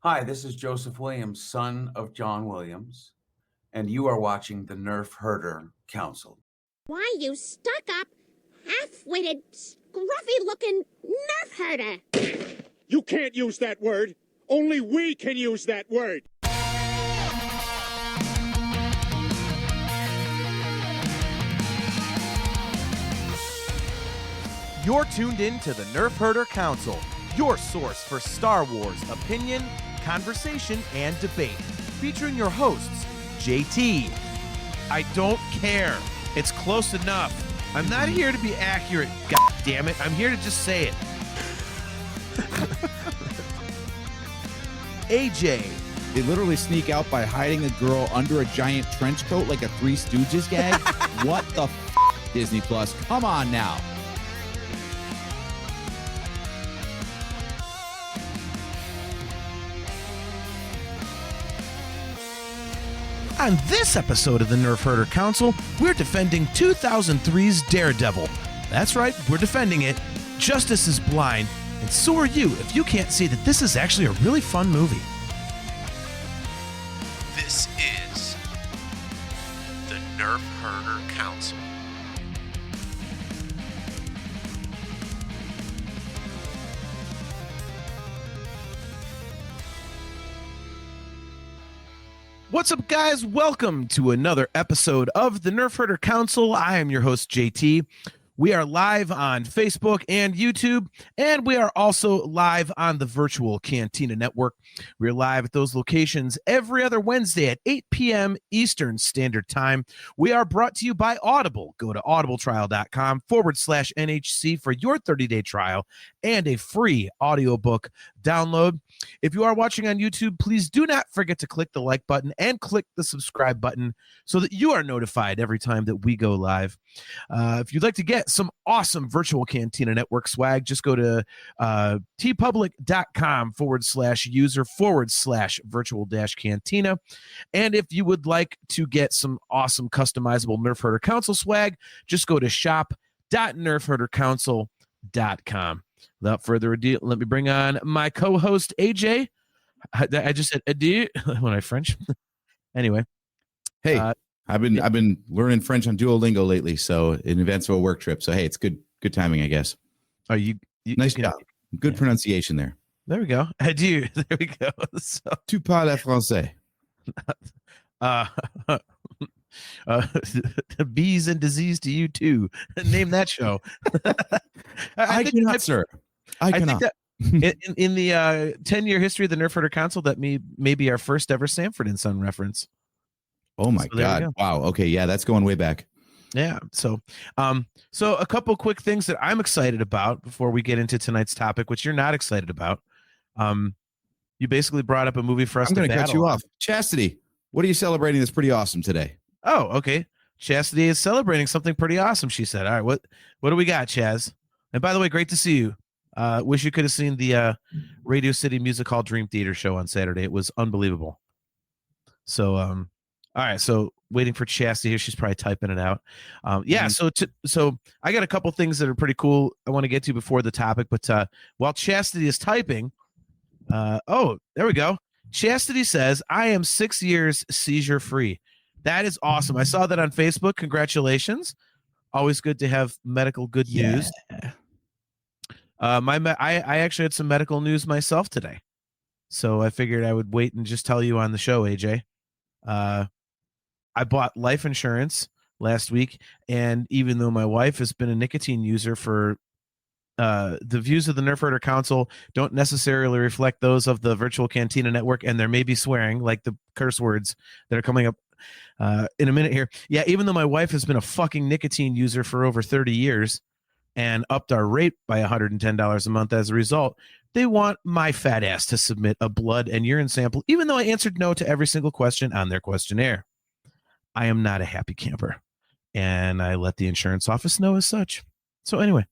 Hi, this is Joseph Williams, son of John Williams, and you are watching the Nerf Herder Council. Why, you stuck-up, half-witted, scruffy-looking nerf herder. You can't use that word. Only we can use that word. You're tuned in to the Nerf Herder Council, your source for Star Wars opinion, conversation, and debate. Featuring your hosts, JT. I don't care. It's close enough. I'm not here to be accurate, god damn it. I'm here to just say it. AJ. They literally sneak out by hiding a girl under a giant trench coat like a Three Stooges gag. What the f***, Disney Plus? Come on now. On this episode of the Nerf Herder Council, we're defending 2003's Daredevil. That's right, we're defending it. Justice is blind, and so are you if you can't see that this is actually a really fun movie. This is the Nerf Herder Council. What's up, guys? Welcome to another episode of the Nerf Herder Council. I am your host, JT. We are live on Facebook and YouTube, and we are also live on the virtual Cantina Network. We're live at those locations every other Wednesday at 8 p.m. Eastern Standard Time. We are brought to you by Audible. Go to audibletrial.com/NHC for your 30-day trial and a free audiobook download. If you are watching on YouTube, please do not forget to click the like button and click the subscribe button so that you are notified every time that we go live. If you'd like to get some awesome virtual Cantina Network swag, just go to tpublic.com/user/virtual-cantina. And if you would like to get some awesome customizable Nerf Herder Council swag, just go to shop.nerfherdercouncil.com. Without further ado, let me bring on my co-host, AJ. I just said adieu when I French. Anyway. Hey, I've been learning French on Duolingo lately, so in advance of a work trip. So hey, it's good timing, I guess. Are you nice job. Good pronunciation there. There we go. Adieu. There we go. So, tu parles français. Bees and disease to you too. Name that show. I cannot, sir. I cannot. In the 10-year history of the Nerf Herder Council, that may be our first ever Sanford and Son reference. Oh my God! Wow. Okay, yeah, that's going way back. Yeah. So a couple quick things that I'm excited about before we get into tonight's topic, which you're not excited about. You basically brought up a movie for us. I'm going to cut you off. Chastity, what are you celebrating that's pretty awesome today? Oh, okay. Chastity is celebrating something pretty awesome, she said. All right, what do we got, Chaz? And by the way, great to see you. Wish you could have seen the Radio City Music Hall Dream Theater show on Saturday. It was unbelievable. So, all right. So waiting for Chastity here. She's probably typing it out. So I got a couple things that are pretty cool I want to get to before the topic. But while Chastity is typing, there we go. Chastity says, I am 6 years seizure free. That is awesome. I saw that on Facebook. Congratulations. Always good to have medical good news. I actually had some medical news myself today. So I figured I would wait and just tell you on the show, AJ. I bought life insurance last week, and even though my wife has been a nicotine user for the views of the Nerf Herder Council don't necessarily reflect those of the virtual Cantina Network, and there may be swearing, like the curse words that are coming up in a minute here. Yeah, even though my wife has been a fucking nicotine user for over 30 years and upped our rate by $110 a month as a result, they want my fat ass to submit a blood and urine sample, even though I answered no to every single question on their questionnaire. I am not a happy camper, and I let the insurance office know as such. So anyway,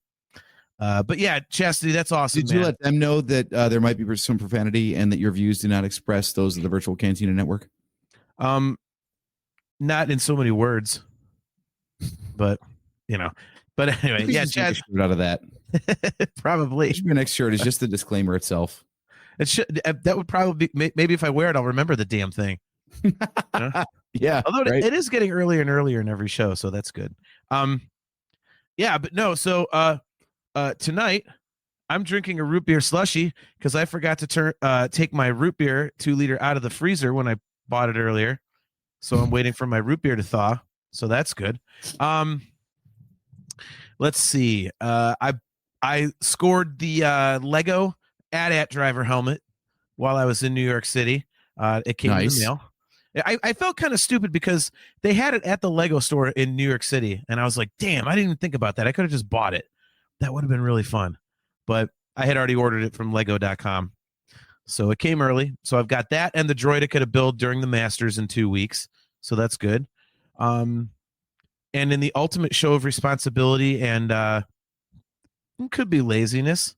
but yeah, Chastity, that's awesome. Did you let them know that there might be some profanity and that your views do not express those of the virtual Cantina Network? Not in so many words, but But anyway, yeah, Chad. Out of that, probably. your next shirt is just the disclaimer itself. It should. That would probably be, maybe if I wear it, I'll remember the damn thing. You know? Yeah. Although right. it is getting earlier and earlier in every show, so that's good. Yeah, but no. So tonight I'm drinking a root beer slushy because I forgot to take my root beer 2-liter out of the freezer when I bought it earlier. So I'm waiting for my root beer to thaw. So that's good. Let's see. I scored the Lego AT-AT driver helmet while I was in New York City. It came in the mail. I felt kind of stupid because they had it at the Lego store in New York City. And I was like, damn, I didn't even think about that. I could have just bought it. That would have been really fun. But I had already ordered it from lego.com. So it came early. So I've got that and the Droidica to build during the Masters in 2 weeks. So that's good. And in the ultimate show of responsibility and it could be laziness,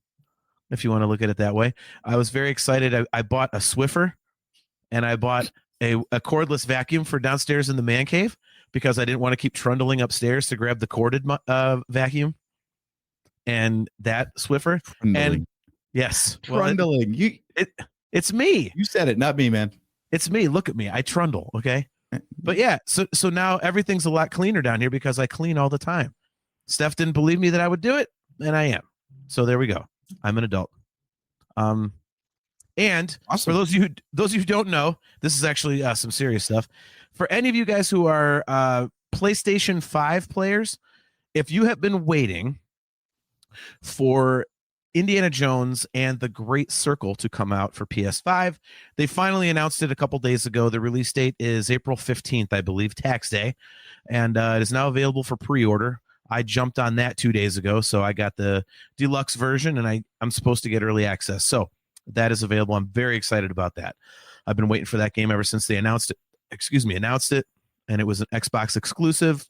if you want to look at it that way, I was very excited. I bought a Swiffer and I bought a cordless vacuum for downstairs in the man cave because I didn't want to keep trundling upstairs to grab the corded vacuum. And that Swiffer. And yes. Trundling. It's me. You said it, not me, man. It's me. Look at me. I trundle. Okay. But yeah, so now everything's a lot cleaner down here because I clean all the time. Steph didn't believe me that I would do it, and I am. So there we go. I'm an adult. And awesome. For those of you who don't know, this is actually some serious stuff. For any of you guys who are PlayStation 5 players, if you have been waiting for Indiana Jones and the Great Circle to come out for PS5, they finally announced it a couple days ago. The release date is April 15th, I believe, tax day, and it is now available for pre-order. I jumped on that 2 days ago, so I got the deluxe version, and I'm supposed to get early access. So that is available. I'm very excited about that. I've been waiting for that game ever since they announced it, and it was an Xbox exclusive.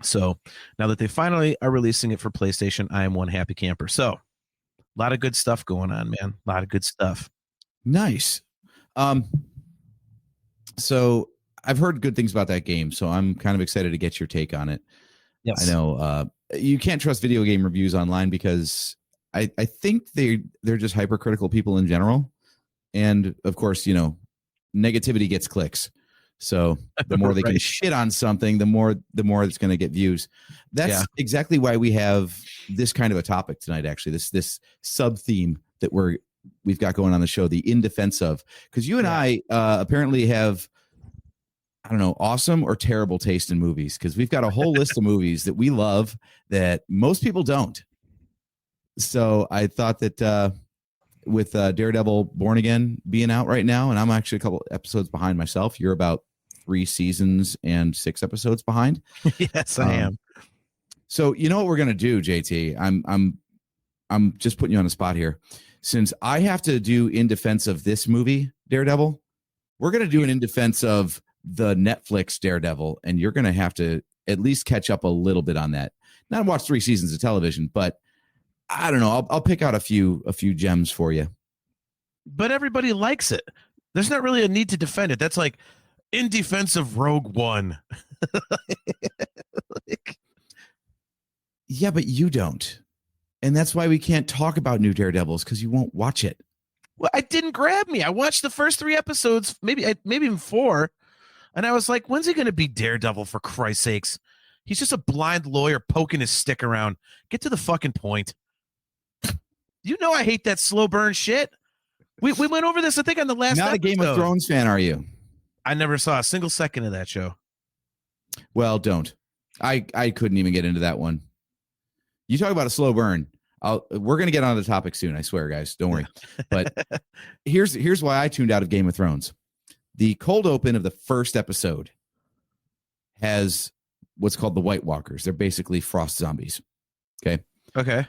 So now that they finally are releasing it for PlayStation, I am one happy camper. So a lot of good stuff going on, man. A lot of good stuff. Nice. So I've heard good things about that game, so I'm kind of excited to get your take on it. Yes. I know you can't trust video game reviews online because I think they're just hypercritical people in general. And of course, you know, negativity gets clicks. So the more they can shit on something, the more it's going to get views. That's exactly why we have this kind of a topic tonight. Actually, this sub theme that we've got going on the show, the In Defense Of, because you and I apparently have, I don't know, awesome or terrible taste in movies, because we've got a whole list of movies that we love that most people don't. So I thought that with Daredevil Born Again being out right now, and I'm actually a couple episodes behind myself. You're about 3 seasons and 6 episodes behind. Yes, I am. So you know what we're gonna do, JT? I'm just putting you on the spot here. Since I have to do In Defense Of this movie, Daredevil, we're gonna do an In Defense Of the Netflix Daredevil, and you're gonna have to at least catch up a little bit on that. Not watch 3 seasons of television, but I don't know. I'll pick out a few gems for you. But everybody likes it. There's not really a need to defend it. That's like In Defense Of Rogue One. Yeah, but you don't. And that's why we can't talk about new Daredevils, because you won't watch it. Well, it didn't grab me. I watched the first 3 episodes, maybe even 4, and I was like, when's he going to be Daredevil, for Christ's sakes? He's just a blind lawyer poking his stick around. Get to the fucking point. You know I hate that slow burn shit. We went over this, I think, on the last episode. Not a Game of Thrones fan, are you? I never saw a single second of that show. Well, don't. I couldn't even get into that one. You talk about a slow burn. We're going to get on the topic soon, I swear, guys. Don't worry. But here's why I tuned out of Game of Thrones. The cold open of the first episode has what's called the White Walkers. They're basically frost zombies. Okay.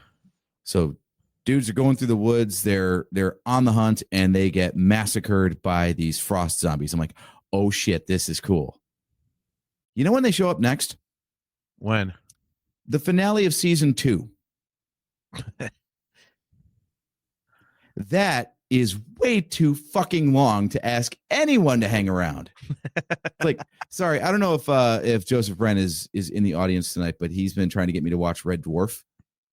So dudes are going through the woods. They're on the hunt, and they get massacred by these frost zombies. I'm like, oh shit, this is cool. You know when they show up next? When? The finale of season 2. That is way too fucking long to ask anyone to hang around. Like, sorry, I don't know if Joseph Brent is in the audience tonight, but he's been trying to get me to watch Red Dwarf,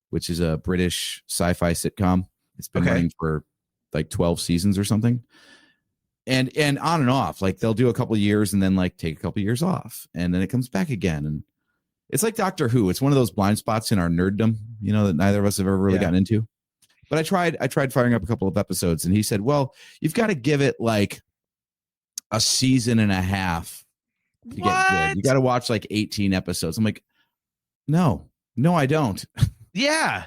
which is a British sci-fi sitcom. It's been running for like 12 seasons or something. And on and off, like they'll do a couple of years and then like take a couple of years off and then it comes back again. And it's like Doctor Who. It's one of those blind spots in our nerddom, you know, that neither of us have ever really gotten into. But I tried firing up a couple of episodes and he said, well, you've got to give it like a season and a half to get good. You got to watch like 18 episodes. I'm like, no, I don't. Yeah.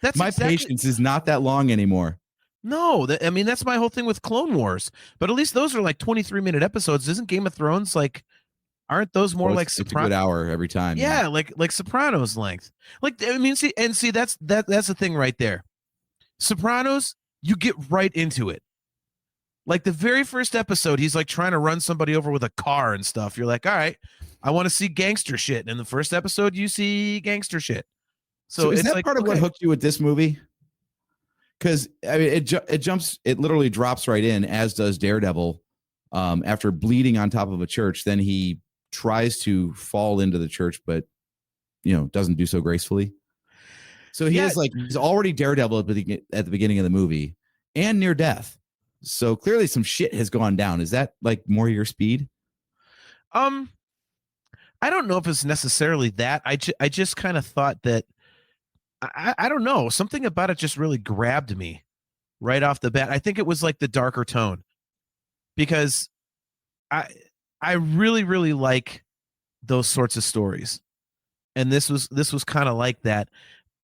That's my patience is not that long anymore. No, I mean, that's my whole thing with Clone Wars. But at least those are like 23-minute episodes. Isn't Game of Thrones like, aren't those more like Sopranos? It's a good hour every time. Yeah, like Sopranos length. Like, I mean, see, that's the thing right there. Sopranos, you get right into it. Like the very first episode, he's like trying to run somebody over with a car and stuff. You're like, all right, I want to see gangster shit. And in the first episode, you see gangster shit. So is it's that like, part of what hooked you with this movie? Because I mean, it literally drops right in, as does Daredevil. After bleeding on top of a church, then he tries to fall into the church, but doesn't do so gracefully. So he's already Daredevil at the beginning of the movie and near death. So clearly some shit has gone down. Is that like more your speed? I don't know if it's necessarily that. I just kind of thought that I don't know, something about it just really grabbed me right off the bat. I think it was like the darker tone, because I really, really like those sorts of stories. And this was kind of like that.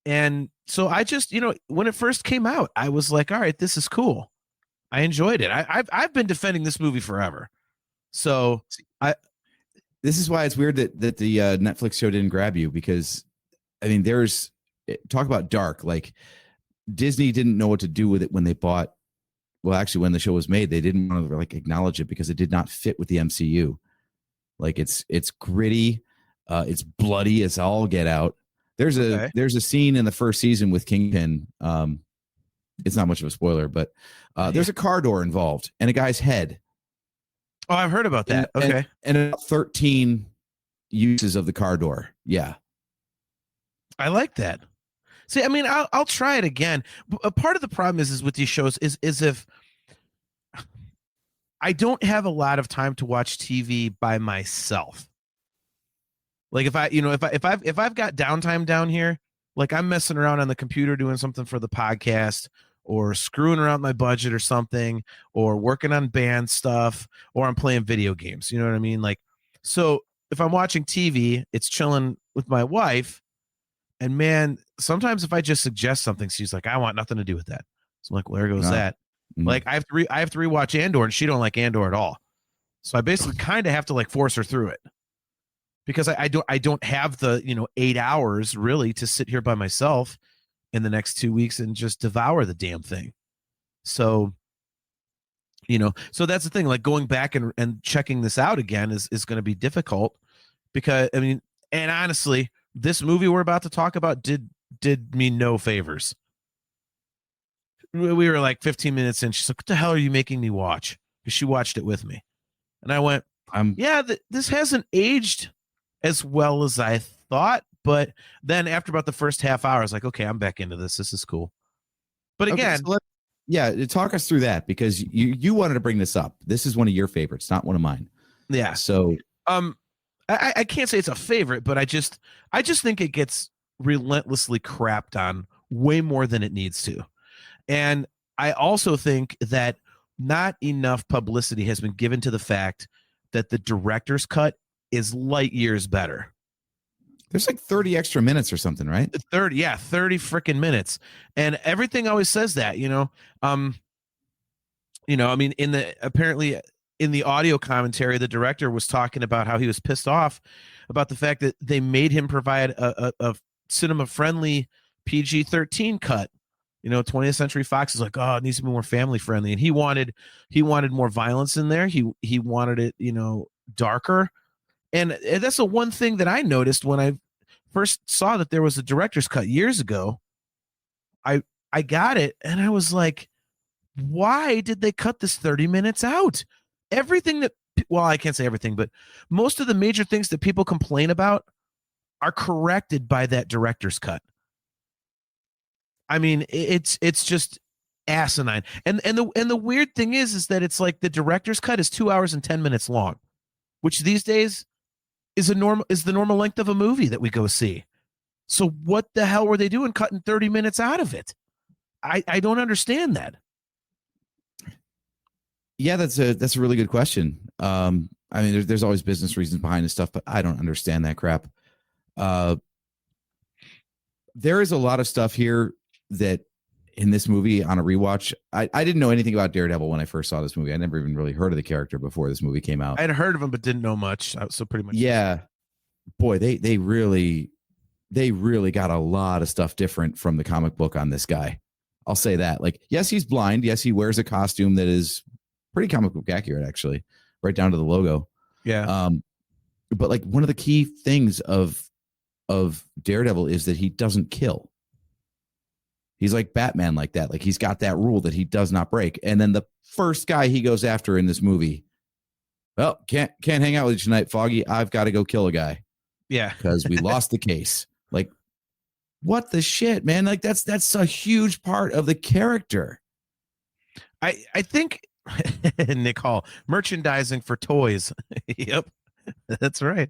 And so I just, when it first came out, I was like, all right, this is cool. I enjoyed it. I've been defending this movie forever. So this is why it's weird that the Netflix show didn't grab you, because I mean, talk about dark. Like Disney didn't know what to do with it when they bought. Well, actually, when the show was made, they didn't want to like acknowledge it because it did not fit with the MCU. Like it's gritty, it's bloody as all get out. There's a scene in the first season with Kingpin. It's not much of a spoiler, but there's a car door involved and a guy's head. Oh, I've heard about that. Okay, and about 13 uses of the car door. Yeah, I like that. See, I mean, I'll try it again. A part of the problem is with these shows is if I don't have a lot of time to watch TV by myself. Like if I've got downtime down here, like I'm messing around on the computer doing something for the podcast, or screwing around my budget or something, or working on band stuff, or I'm playing video games. You know what I mean? Like, so if I'm watching TV, it's chilling with my wife. And man, sometimes if I just suggest something, she's like, I want nothing to do with that. So I'm like, well, there goes that. Mm-hmm. Like I have to rewatch Andor, and she don't like Andor at all. So I basically kind of have to like force her through it, because I don't have the 8 hours really to sit here by myself in the next 2 weeks and just devour the damn thing. So so that's the thing, like going back and checking this out again is going to be difficult, because I mean, and honestly, this movie we're about to talk about did me no favors. We were like 15 minutes in. She's like, what the hell are you making me watch? Because she watched it with me. And I went, this hasn't aged as well as I thought. But then after about the first half hour, I was like, okay, I'm back into this. This is cool. But again, talk us through that, because you wanted to bring this up. This is one of your favorites, not one of mine. Yeah. So I can't say it's a favorite, but I just think it gets relentlessly crapped on way more than it needs to. And I also think that not enough publicity has been given to the fact that the director's cut is light years better. There's like 30 extra minutes or something, right? 30 freaking minutes. And everything always says that, I mean, apparently in the audio commentary, the director was talking about how he was pissed off about the fact that they made him provide a cinema-friendly PG-13 cut. 20th Century Fox is like, oh, it needs to be more family-friendly, and he wanted more violence in there. He wanted it, darker, and that's the one thing that I noticed when I first saw that there was a director's cut years ago. I got it, and I was like, why did they cut this 30 minutes out? Everything that, well, I can't say everything, but most of the major things that people complain about are corrected by that director's cut. I mean, it's just asinine. And the weird thing is that it's like the director's cut is 2 hours and 10 minutes long, which these days is the normal length of a movie that we go see. So what the hell were they doing cutting 30 minutes out of it? I don't understand that. Yeah, that's a really good question. I mean, there's always business reasons behind this stuff, but I don't understand that crap. There is a lot of stuff here that in this movie on a rewatch, I didn't know anything about Daredevil when I first saw this movie. I never even really heard of the character before this movie came out. I had heard of him, but didn't know much. So pretty much. Yeah, boy, they really got a lot of stuff different from the comic book on this guy. I'll say that. Like, yes, he's blind. Yes, he wears a costume that is pretty comic book accurate, actually, right down to the logo. Yeah. But like one of the key things of Daredevil is that he doesn't kill. He's like Batman like that. Like he's got that rule that he does not break. And then the first guy he goes after in this movie, well, can't hang out with you tonight, Foggy. I've got to go kill a guy. Yeah. Because we lost the case. Like, what the shit, man? Like that's a huge part of the character. I think Nick Hall, merchandising for toys. Yep. That's right.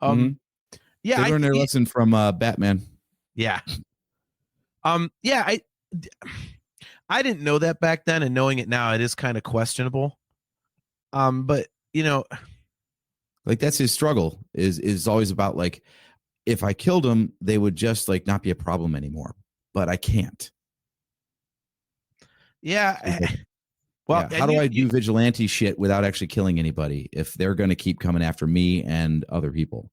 Yeah, they learned their lesson from Batman. Yeah. Yeah, I didn't know that back then, and knowing it now, it is kind of questionable. But you know, like that's his struggle is always about like, if I killed him, they would just like not be a problem anymore. But I can't. Yeah. Well, yeah. How do I do vigilante shit without actually killing anybody if they're going to keep coming after me and other people?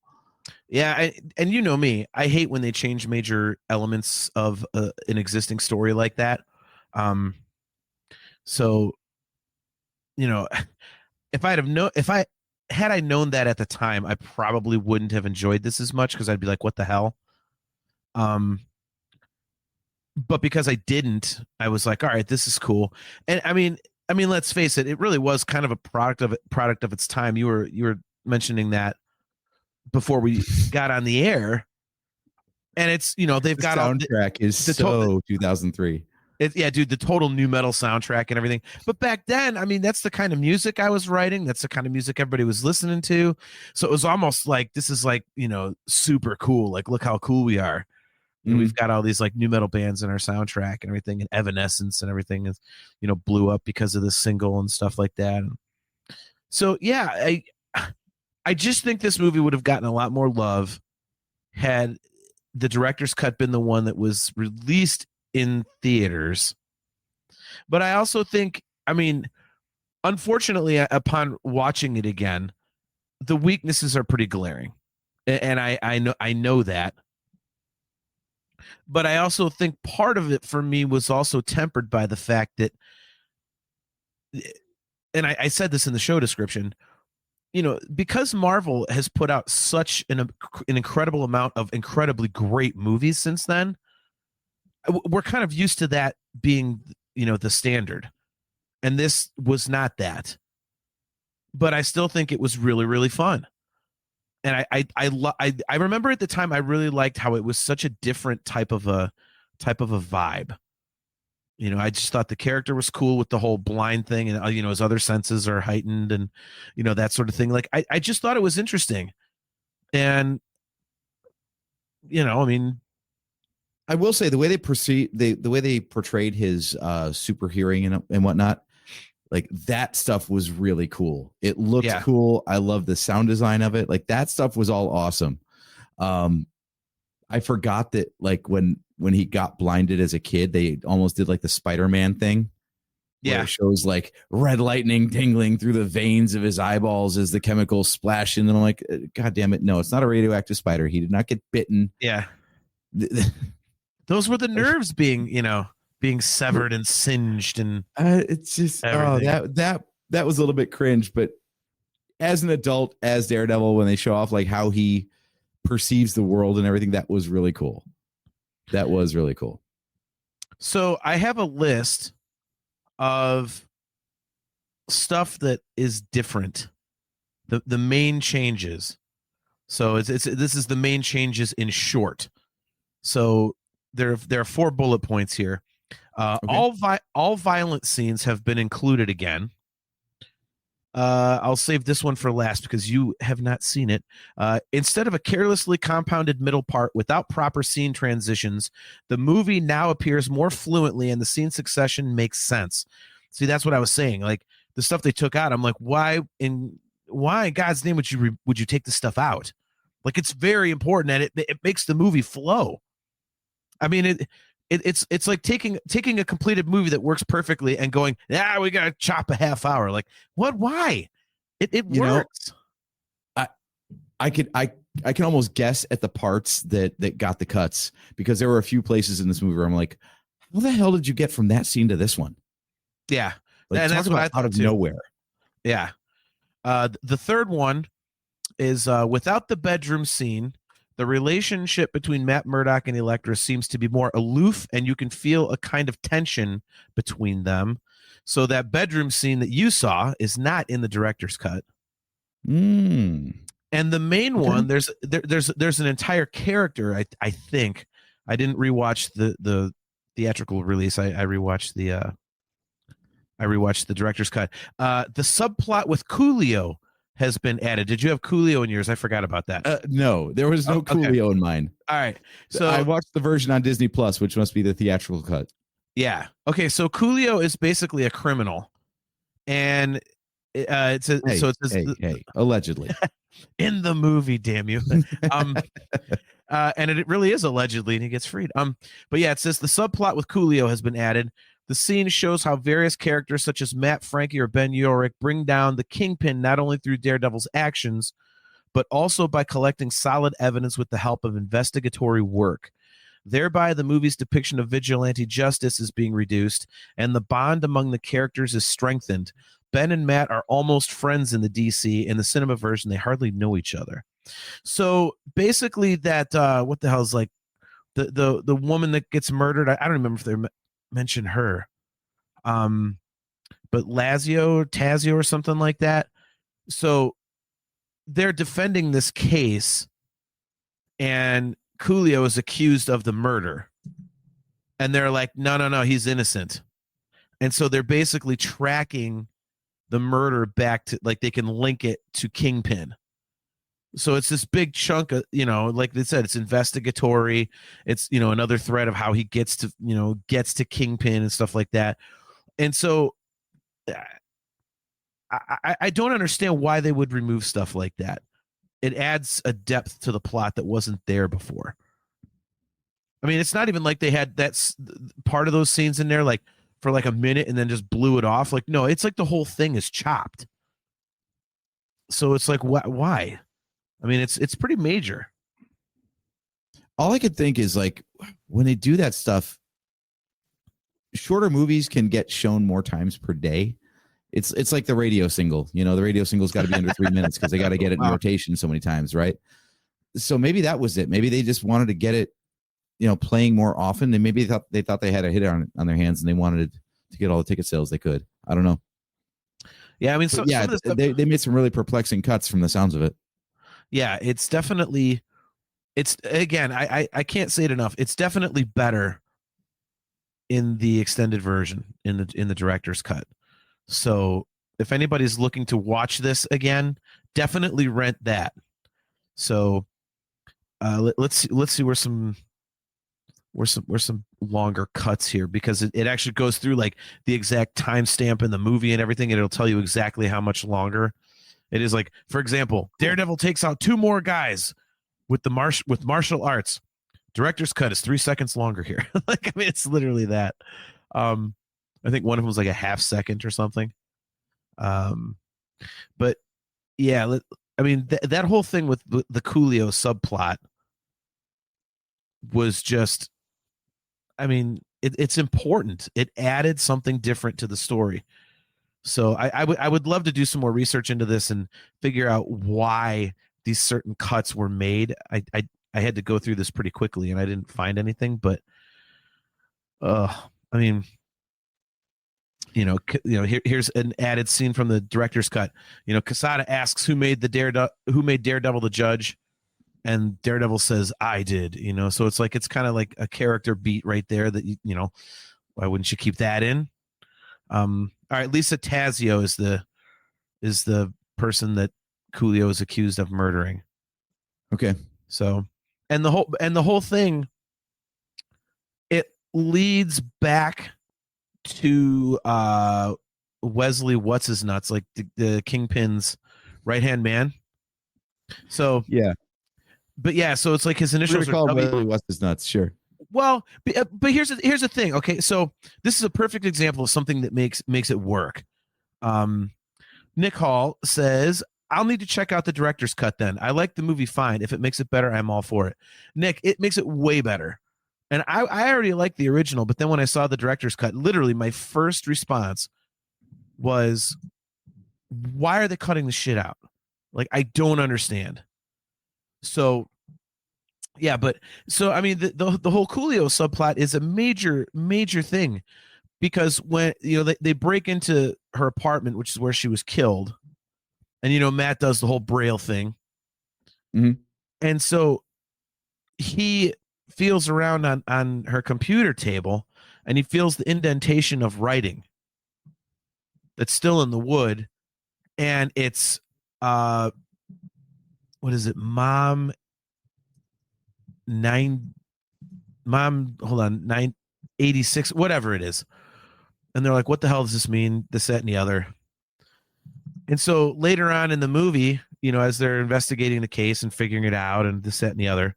Yeah, and you know me, I hate when they change major elements of an existing story like that. So, you know, if I had known that at the time, I probably wouldn't have enjoyed this as much because I'd be like, "What the hell?" But because I didn't, I was like, "All right, this is cool." And I mean, let's face it, it really was kind of a product of its time. You were mentioning that before we got on the air, and it's, you know, they've got soundtrack is so 2003. Yeah, dude, the total new metal soundtrack and everything. But back then, I mean, that's the kind of music I was writing. That's the kind of music everybody was listening to. So it was almost like, this is like, you know, super cool. Like, look how cool we are. And we've got all these like new metal bands in our soundtrack and everything, and Evanescence and everything is, you know, blew up because of this single and stuff like that. So yeah, I just think this movie would have gotten a lot more love had the director's cut been the one that was released in theaters. But I also think, I mean, unfortunately, upon watching it again, the weaknesses are pretty glaring, and I know that. But I also think part of it for me was also tempered by the fact that, and I said this in the show description, you know, because Marvel has put out such an incredible amount of incredibly great movies since then, we're kind of used to that being, you know, the standard. And this was not that. But I still think it was really, really fun. And I remember at the time I really liked how it was such a different type of a vibe. You know, I just thought the character was cool with the whole blind thing, and you know, his other senses are heightened, and you know, that sort of thing. Like I just thought it was interesting. And you know, I mean, I will say the way they portrayed his super hearing and whatnot, like that stuff was really cool. It looked cool. I love the sound design of it. Like that stuff was all awesome. I forgot that like when he got blinded as a kid, they almost did like the Spider-Man thing. Yeah. It shows like red lightning tingling through the veins of his eyeballs as the chemicals splash in. And I'm like, God damn it. No, it's not a radioactive spider. He did not get bitten. Yeah. Those were the nerves being severed and singed, and it's just that was a little bit cringe. But as an adult, as Daredevil, when they show off like how he perceives the world and everything, that was really cool. That was really cool. So I have a list of stuff that is different. The main changes. So this is the main changes in short. So there are 4 bullet points here. Okay. All violent scenes have been included again. I'll save this one for last because you have not seen it. Instead of a carelessly compounded middle part without proper scene transitions, the movie now appears more fluently and the scene succession makes sense. See, that's what I was saying. Like the stuff they took out, I'm like, why in God's name would you take this stuff out? Like it's very important and it makes the movie flow. I mean, it's like taking a completed movie that works perfectly and going, we gotta chop a half hour. Like what? Why? It works. I can almost guess at the parts that got the cuts because there were a few places in this movie where I'm like, how the hell did you get from that scene to this one? Yeah, like, and that's what I thought out of too. nowhere. Yeah. The third one is without the bedroom scene. The relationship between Matt Murdock and Elektra seems to be more aloof, and you can feel a kind of tension between them. So that bedroom scene that you saw is not in the director's cut. And the main one, there's an entire character. I think I didn't rewatch the theatrical release. I rewatched the director's cut. The subplot with Coolio has been added. Did you have Coolio in yours? I forgot about that. No, there was no Coolio in mine. All right. So I watched the version on Disney Plus, which must be the theatrical cut. Yeah. Okay. So Coolio is basically a criminal, and it says allegedly in the movie. Damn you. And it really is allegedly, and he gets freed. But yeah, it says the subplot with Coolio has been added. The scene shows how various characters such as Matt Frankie or Ben Urich bring down the Kingpin not only through Daredevil's actions, but also by collecting solid evidence with the help of investigatory work. Thereby, the movie's depiction of vigilante justice is being reduced, and the bond among the characters is strengthened. Ben and Matt are almost friends in the DC. In the cinema version, they hardly know each other. So basically, that what the hell is like the woman that gets murdered? I don't remember if they mention her, but Tazio or something like that. So they're defending this case, and Coolio is accused of the murder, and they're like, no, he's innocent. And so they're basically tracking the murder back to, like, they can link it to Kingpin. So it's this big chunk of, like they said, it's investigatory. It's, another thread of how he gets to Kingpin and stuff like that. And so I don't understand why they would remove stuff like that. It adds a depth to the plot that wasn't there before. I mean, it's not even like they had that part of those scenes in there, like for like a minute and then just blew it off. Like, no, it's like the whole thing is chopped. So it's like, why? I mean, it's pretty major. All I could think is, like, when they do that stuff, shorter movies can get shown more times per day. It's like the radio single. The radio single's got to be under 3 minutes because they got to get it in rotation so many times, right? So maybe that was it. Maybe they just wanted to get it, playing more often. And maybe they thought they had a hit on their hands and they wanted to get all the ticket sales they could. I don't know. Yeah, I mean, they made some really perplexing cuts from the sounds of it. Yeah, it's definitely, again, I can't say it enough. It's definitely better in the extended version, in the director's cut. So if anybody's looking to watch this again, definitely rent that. So let's see where some longer cuts here, because it actually goes through like the exact timestamp in the movie and everything, and it'll tell you exactly how much longer it is. Like, for example, Daredevil takes out 2 more guys with martial arts. Director's cut is 3 seconds longer here. Like, I mean, it's literally that. I think one of them was like a half second or something. But yeah, I mean, that whole thing with the Coolio subplot was just, I mean, it's important. It added something different to the story. So I would love to do some more research into this and figure out why these certain cuts were made. I had to go through this pretty quickly and I didn't find anything, but I mean, here's an added scene from the director's cut. Quesada asks who made Daredevil the judge, and Daredevil says, I did. So it's like, it's kind of like a character beat right there that Why wouldn't you keep that in? All right, Lisa Tazio is the person that Coolio is accused of murdering. Okay. So, and the whole thing, it leads back to Wesley what's his nuts, like the Kingpin's right-hand man. So yeah, but yeah, so it's like his initials are called W. Wesley what's his nuts, sure. Well, but here's the thing. Okay, so this is a perfect example of something that makes it work. Nick Hall says, I'll need to check out the director's cut then. I like the movie fine. If it makes it better, I'm all for it. Nick, it makes it way better. And I already liked the original, but then when I saw the director's cut, literally my first response was, why are they cutting the shit out? Like, I don't understand. So, yeah, but so, I mean, the whole Coolio subplot is a major thing, because when, they break into her apartment, which is where she was killed, and, Matt does the whole Braille thing. Mm-hmm. And so he feels around on her computer table, and he feels the indentation of writing that's still in the wood. And it's, what is it? Mom 986, whatever it is. And they're like, what the hell does this mean? This, that, and the other. And so later on in the movie, as they're investigating the case and figuring it out and this, that, and the other,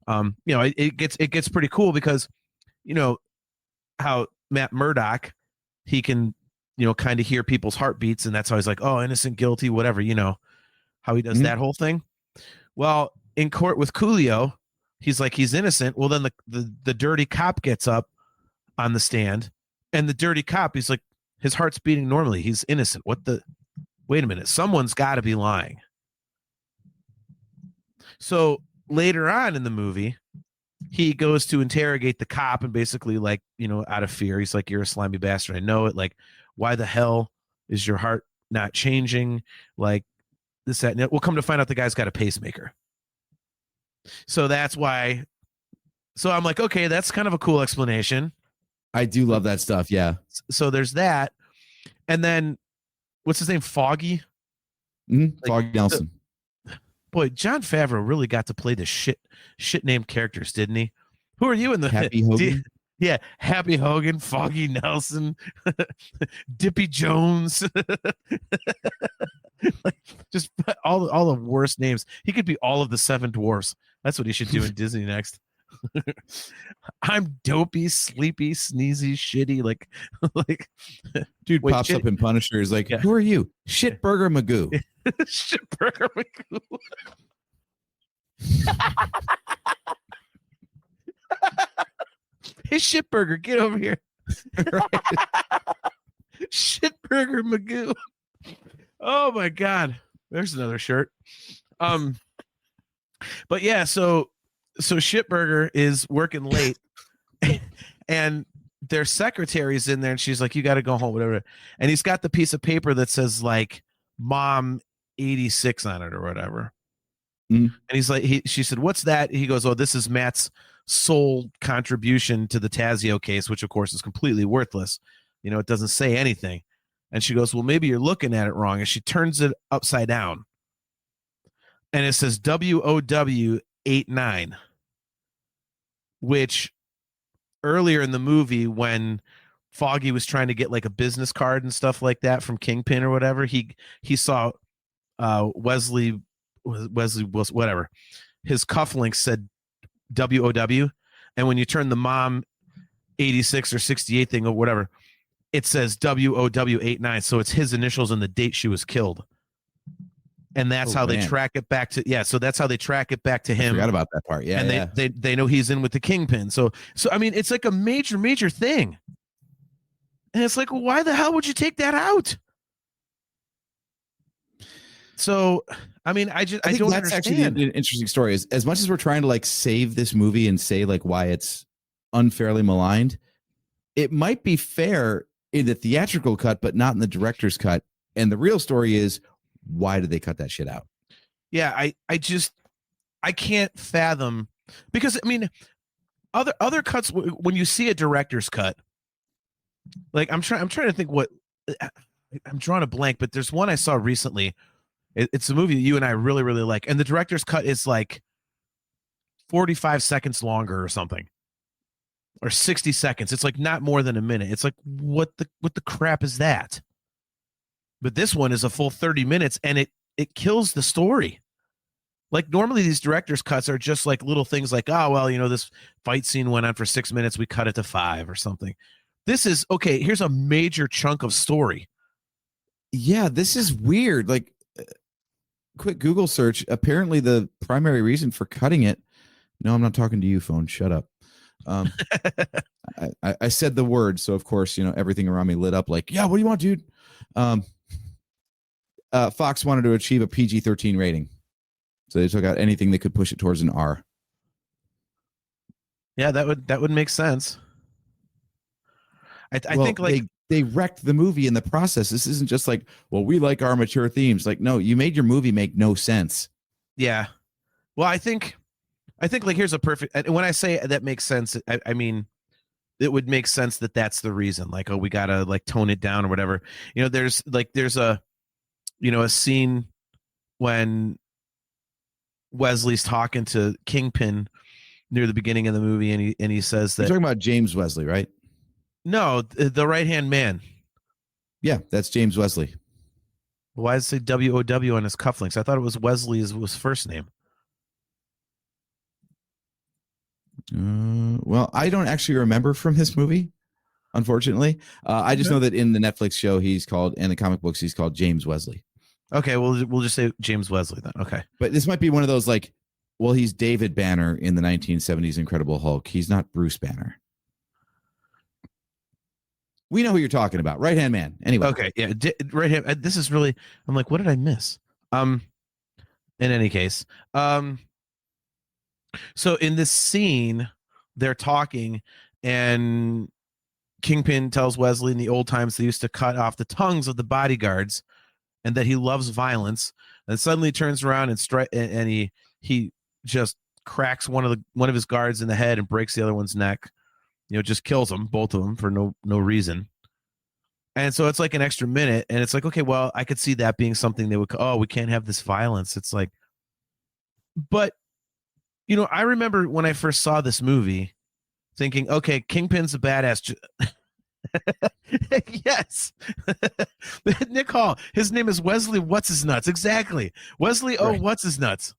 it gets pretty cool, because, how Matt Murdock, he can, kind of hear people's heartbeats, and that's how he's like, oh, innocent, guilty, whatever, how he does that whole thing. Well, in court with Coolio, he's like, he's innocent. Well, then the dirty cop gets up on the stand, and the dirty cop, he's like, his heart's beating normally. He's innocent. Wait a minute. Someone's got to be lying. So later on in the movie, he goes to interrogate the cop, and basically, like, out of fear, he's like, you're a slimy bastard. I know it. Like, why the hell is your heart not changing? Like, this, that, and that. We'll come to find out the guy's got a pacemaker. So that's why. So I'm like, okay, that's kind of a cool explanation. I do love that stuff. Yeah. So there's that. And then what's his name? Foggy? Mm-hmm. Like, Foggy Nelson. Boy, Jon Favreau really got to play the shit named characters, didn't he? Who are you in the Happy Hogan? Yeah, Happy Hogan, Foggy Nelson, Dippy Jones. Like, just all the worst names. He could be all of the Seven Dwarfs. That's what he should do in Disney next. I'm dopey, sleepy, sneezy, shitty. Like dude pops up in Punisher. He's like, who are you? Shitburger Magoo. Shitburger Magoo. Hey, Shitburger, get over here. Shitburger Magoo. Oh my God. There's another shirt. But yeah, so Shitburger is working late, and their secretary's in there, and she's like, you got to go home, whatever. And he's got the piece of paper that says like Mom 86 on it or whatever. Mm. And he's like, she said, what's that? He goes, oh, this is Matt's sole contribution to the Tazio case, which of course is completely worthless. It doesn't say anything. And she goes, well, maybe you're looking at it wrong. And she turns it upside down, and it says WOW 89, which earlier in the movie, when Foggy was trying to get like a business card and stuff like that from Kingpin or whatever, he saw Wesley was whatever, his cufflinks said WOW, and when you turn the Mom 86 or 68 thing or whatever, it says WOW 89. So it's his initials and the date she was killed. And that's how they track it back to, so that's how they track it back to him. I forgot about that part. Yeah. And they know he's in with the Kingpin. So I mean, it's like a major thing. And it's like, why the hell would you take that out? So, I mean, I don't that's understand. Actually an interesting story. As much as we're trying to like save this movie and say like why it's unfairly maligned, it might be fair in the theatrical cut, but not in the director's cut. And the real story is, why did they cut that shit out? Yeah, I can't fathom, because I mean, other cuts, when you see a director's cut, Like I'm trying to think what I'm drawing a blank, but there's one I saw recently. It's a movie that you and I really, really like, and the director's cut is like 45 seconds longer or something, or 60 seconds. It's like not more than a minute. It's like what the crap is that? But this one is a full 30 minutes, and it kills the story. Like normally these director's cuts are just like little things like, oh well, this fight scene went on for 6 minutes, we cut it to 5 or something. This is okay. Here's a major chunk of story. Yeah, this is weird. Like, quick Google search. Apparently, the primary reason for cutting it. No, I'm not talking to you, phone. Shut up. I said the word, so of course, everything around me lit up. Like, yeah, what do you want, dude? Fox wanted to achieve a PG-13 rating, so they took out anything that could push it towards an R. Yeah, that would make sense. I think like they wrecked the movie in the process. This isn't just like, well, we like our mature themes. Like, no, you made your movie make no sense. Yeah. Well, I think like here's a perfect. And when I say that makes sense, I mean it would make sense that that's the reason. Like, oh, we gotta like tone it down or whatever. There's a a scene when Wesley's talking to Kingpin near the beginning of the movie, and he says that you're talking about James Wesley, right? No, the right-hand man. Yeah, that's James Wesley. Why does it say WOW on his cufflinks? I thought it was Wesley's was first name. Well, I don't actually remember from this movie, unfortunately. I just know that in the Netflix show and the comic books, he's called James Wesley. Okay, we'll just say James Wesley then. Okay. But this might be one of those like, well, he's David Banner in the 1970s Incredible Hulk. He's not Bruce Banner. We know who you're talking about. Right-hand man. Anyway. Okay, yeah. Right-hand. This is really, I'm like, what did I miss? In any case. So in this scene, they're talking, and Kingpin tells Wesley in the old times they used to cut off the tongues of the bodyguards, and that he loves violence. And suddenly turns around and he just cracks one of his guards in the head and breaks the other one's neck. Just kills them, both of them, for no reason. And so it's like an extra minute, and it's like, okay, well, I could see that being something they would, we can't have this violence. It's like, but I remember when I first saw this movie thinking, okay, Kingpin's a badass. Yes. Nick Hall, his name is Wesley What's His Nuts. Exactly. Wesley O. Right. What's His Nuts.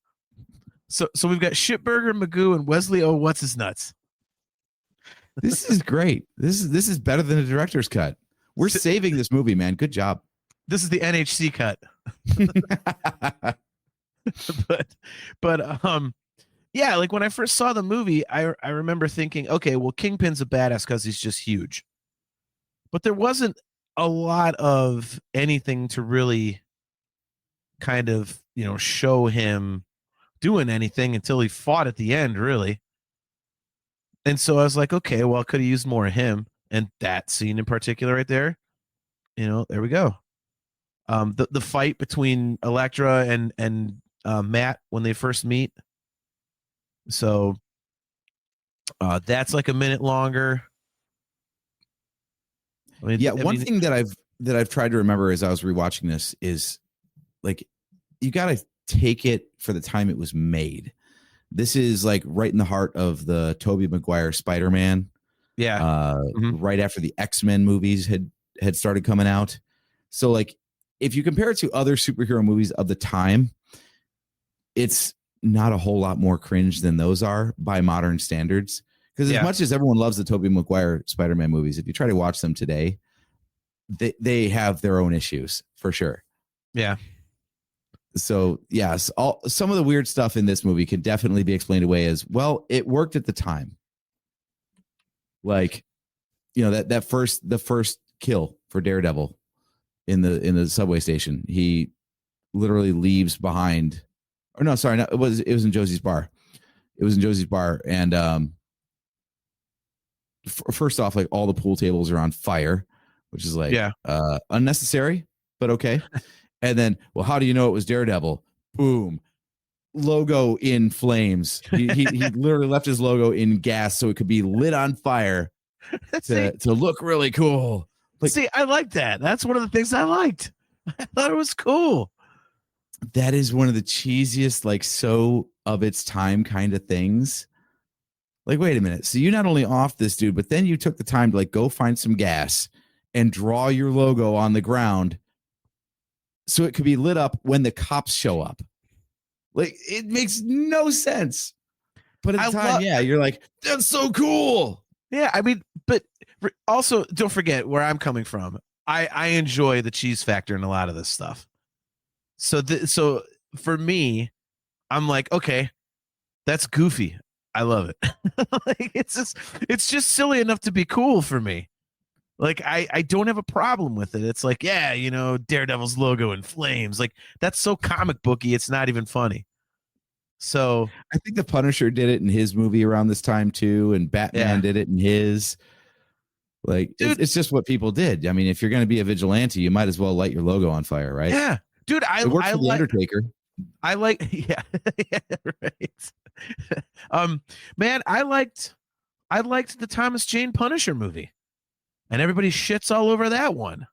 So we've got Shitburger Magoo and Wesley O. What's His Nuts. This is great. This is better than a director's cut. We're saving this movie, man. Good job. This is the NHC cut. but yeah, like when I first saw the movie, I remember thinking, okay, well, Kingpin's a badass because he's just huge. But there wasn't a lot of anything to really kind of, show him doing anything until he fought at the end, really. And so I was like, okay, well, I could have used more of him. And that scene in particular right there, there we go. The fight between Elektra and Matt when they first meet. So that's like a minute longer. One thing that I've tried to remember as I was rewatching this is like, you got to take it for the time it was made. This is like right in the heart of the Tobey Maguire Spider-Man. Yeah. Right after the X-Men movies had started coming out. So like, if you compare it to other superhero movies of the time, it's not a whole lot more cringe than those are by modern standards. Because as much as everyone loves the Tobey Maguire Spider-Man movies, if you try to watch them today, they have their own issues for sure. Yeah. So yes, some of the weird stuff in this movie can definitely be explained away as, well, it worked at the time. Like, the first kill for Daredevil in the subway station, he literally leaves behind. Or no, sorry, no, it was in Josie's bar. It was in Josie's bar, and first off, like all the pool tables are on fire, which is like unnecessary, but okay. And then, well, how do you know it was Daredevil? Boom. Logo in flames. He literally left his logo in gas so it could be lit on fire to look really cool. Like, see, I like that. That's one of the things I liked. I thought it was cool. That is one of the cheesiest, like, so of its time kind of things. Like, wait a minute. So you not only off this dude, but then you took the time to like go find some gas and draw your logo on the ground so it could be lit up when the cops show up. Like, it makes no sense. But at the time, yeah, you're like, that's so cool. Yeah, I mean, but also don't forget where I'm coming from. I enjoy the cheese factor in a lot of this stuff. So for me, I'm like, okay, that's goofy. I love it. Like, it's just silly enough to be cool for me. Like, I don't have a problem with it. It's like, yeah, you know, Daredevil's logo in flames. Like, that's so comic booky. It's not even funny. So I think the Punisher did it in his movie around this time too, and Batman did it in his. Like, dude, it's just what people did. I mean, if you're going to be a vigilante, you might as well light your logo on fire, right? Yeah, dude. It works for the Undertaker. I like, yeah, right. Man, I liked the Thomas Jane Punisher movie, and everybody shits all over that one.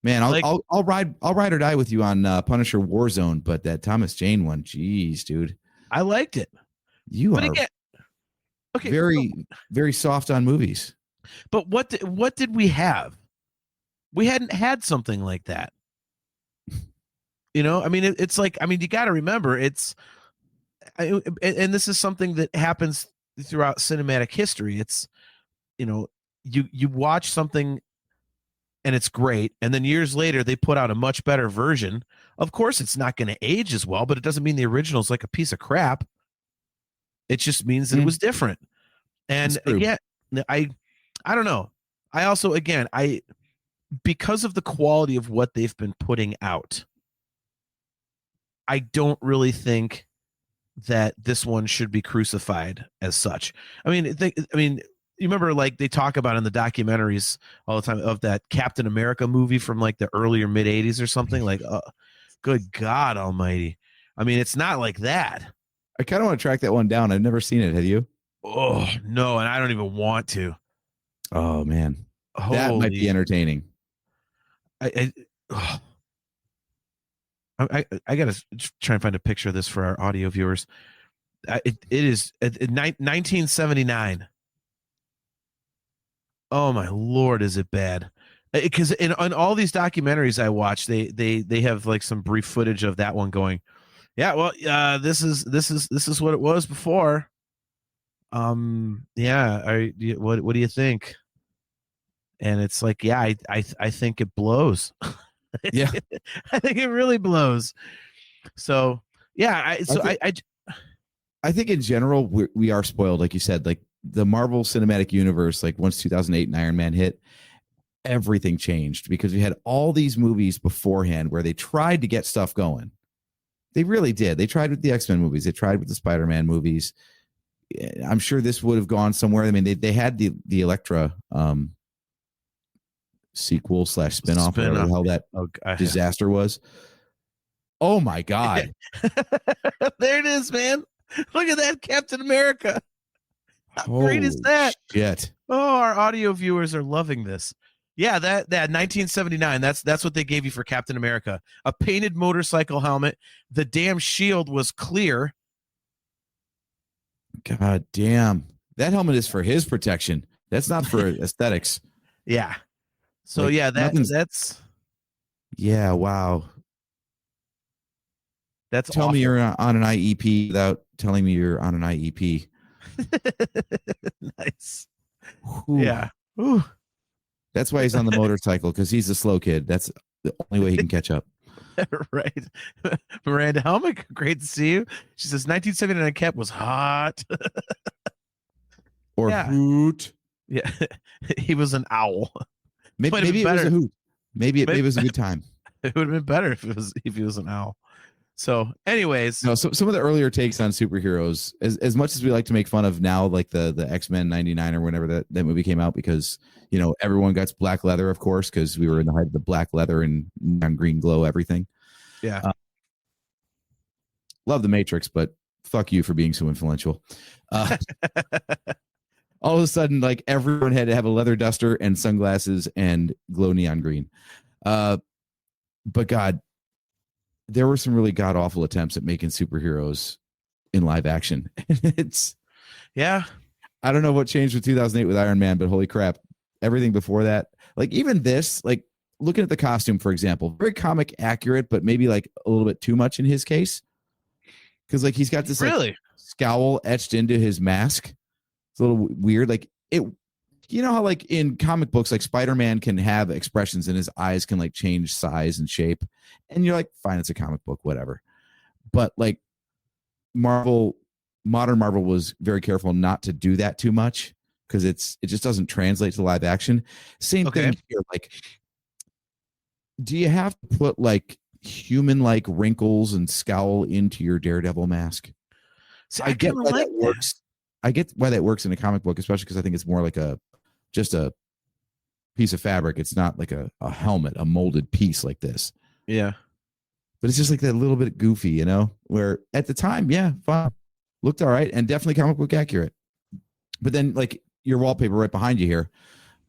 Man, I'll ride or die with you on Punisher Warzone, but that Thomas Jane one, geez, dude, I liked it. But again, okay, very soft on movies. But what did we have? We hadn't had something like that. You know, I mean, it's like, I mean, you got to remember, and this is something that happens throughout cinematic history. It's, you know, you watch something and it's great, and then years later they put out a much better version. Of course, it's not going to age as well, but it doesn't mean the original is like a piece of crap. It just means that it was different. And again, I don't know. I also, again, because of the quality of what they've been putting out, I don't really think that this one should be crucified as such. I mean, you remember, like, they talk about in the documentaries all the time of that Captain America movie from like the earlier mid 80s or something. Like, good God Almighty! I mean, it's not like that. I kind of want to track that one down. I've never seen it. Have you? Oh no, and I don't even want to. Oh man, that might be entertaining. I gotta try and find a picture of this for our audio viewers. It is 1979. Oh my Lord, is it bad? Because in all these documentaries I watch, they have like some brief footage of that one going, yeah, well, this is what it was before. Yeah, what do you think? And it's like, yeah, I think it blows. Yeah, I think it really blows. So yeah, I think in general we are spoiled, like you said. Like, the Marvel Cinematic Universe, like once 2008 and Iron Man hit, everything changed because we had all these movies beforehand where they tried to get stuff going. They really did. They tried with the X-Men movies. They tried with the Spider-Man movies. I'm sure this would have gone somewhere. I mean, they had the Elektra sequel / spinoff, whatever the hell that disaster was. Oh my God. There it is, man. Look at that, Captain America. How great is that? Shit. Oh, our audio viewers are loving this. Yeah, that 1979. That's what they gave you for Captain America. A painted motorcycle helmet. The damn shield was clear. God damn. That helmet is for his protection. That's not for aesthetics. Yeah. So like, yeah, that's yeah, wow. That's Tell awful. me you're on an IEP without telling me you're on an IEP. Nice. Ooh. Yeah. Ooh. That's why he's on the motorcycle, because he's a slow kid. That's the only way he can catch up. Right. Miranda Helmick, great to see you. She says 1979 Cap was hot. Or hoot. Yeah. He was an owl. Maybe it was a hoot. Maybe it was a good time. It would have been better if he was an owl. So, anyways, no. So some of the earlier takes on superheroes, as much as we like to make fun of now, like the X-Men '99 or whenever that movie came out, because you know everyone got black leather, of course, because we were in the height of the black leather and neon green glow everything. Yeah. Love the Matrix, but fuck you for being so influential. All of a sudden, like everyone had to have a leather duster and sunglasses and glow neon green. But God, there were some really god awful attempts at making superheroes in live action. It's Yeah. I don't know what changed with 2008 with Iron Man, but holy crap, everything before that, like even this, like looking at the costume, for example, very comic accurate, but maybe like a little bit too much in his case. Because like he's got this like scowl etched into his mask. It's a little weird. Like it, you know how like in comic books, like Spider-Man can have expressions and his eyes can like change size and shape. And you're like, fine, it's a comic book, whatever. But like modern Marvel was very careful not to do that too much because it just doesn't translate to live action. Same thing here. Like, do you have to put like human like wrinkles and scowl into your Daredevil mask? See, I get why that works. I get why that works in a comic book, especially because I think it's more like just a piece of fabric. It's not like a helmet, a molded piece like this. Yeah. But it's just like that little bit goofy, you know, where at the time, yeah, fine. Looked all right and definitely comic book accurate. But then like your wallpaper right behind you here,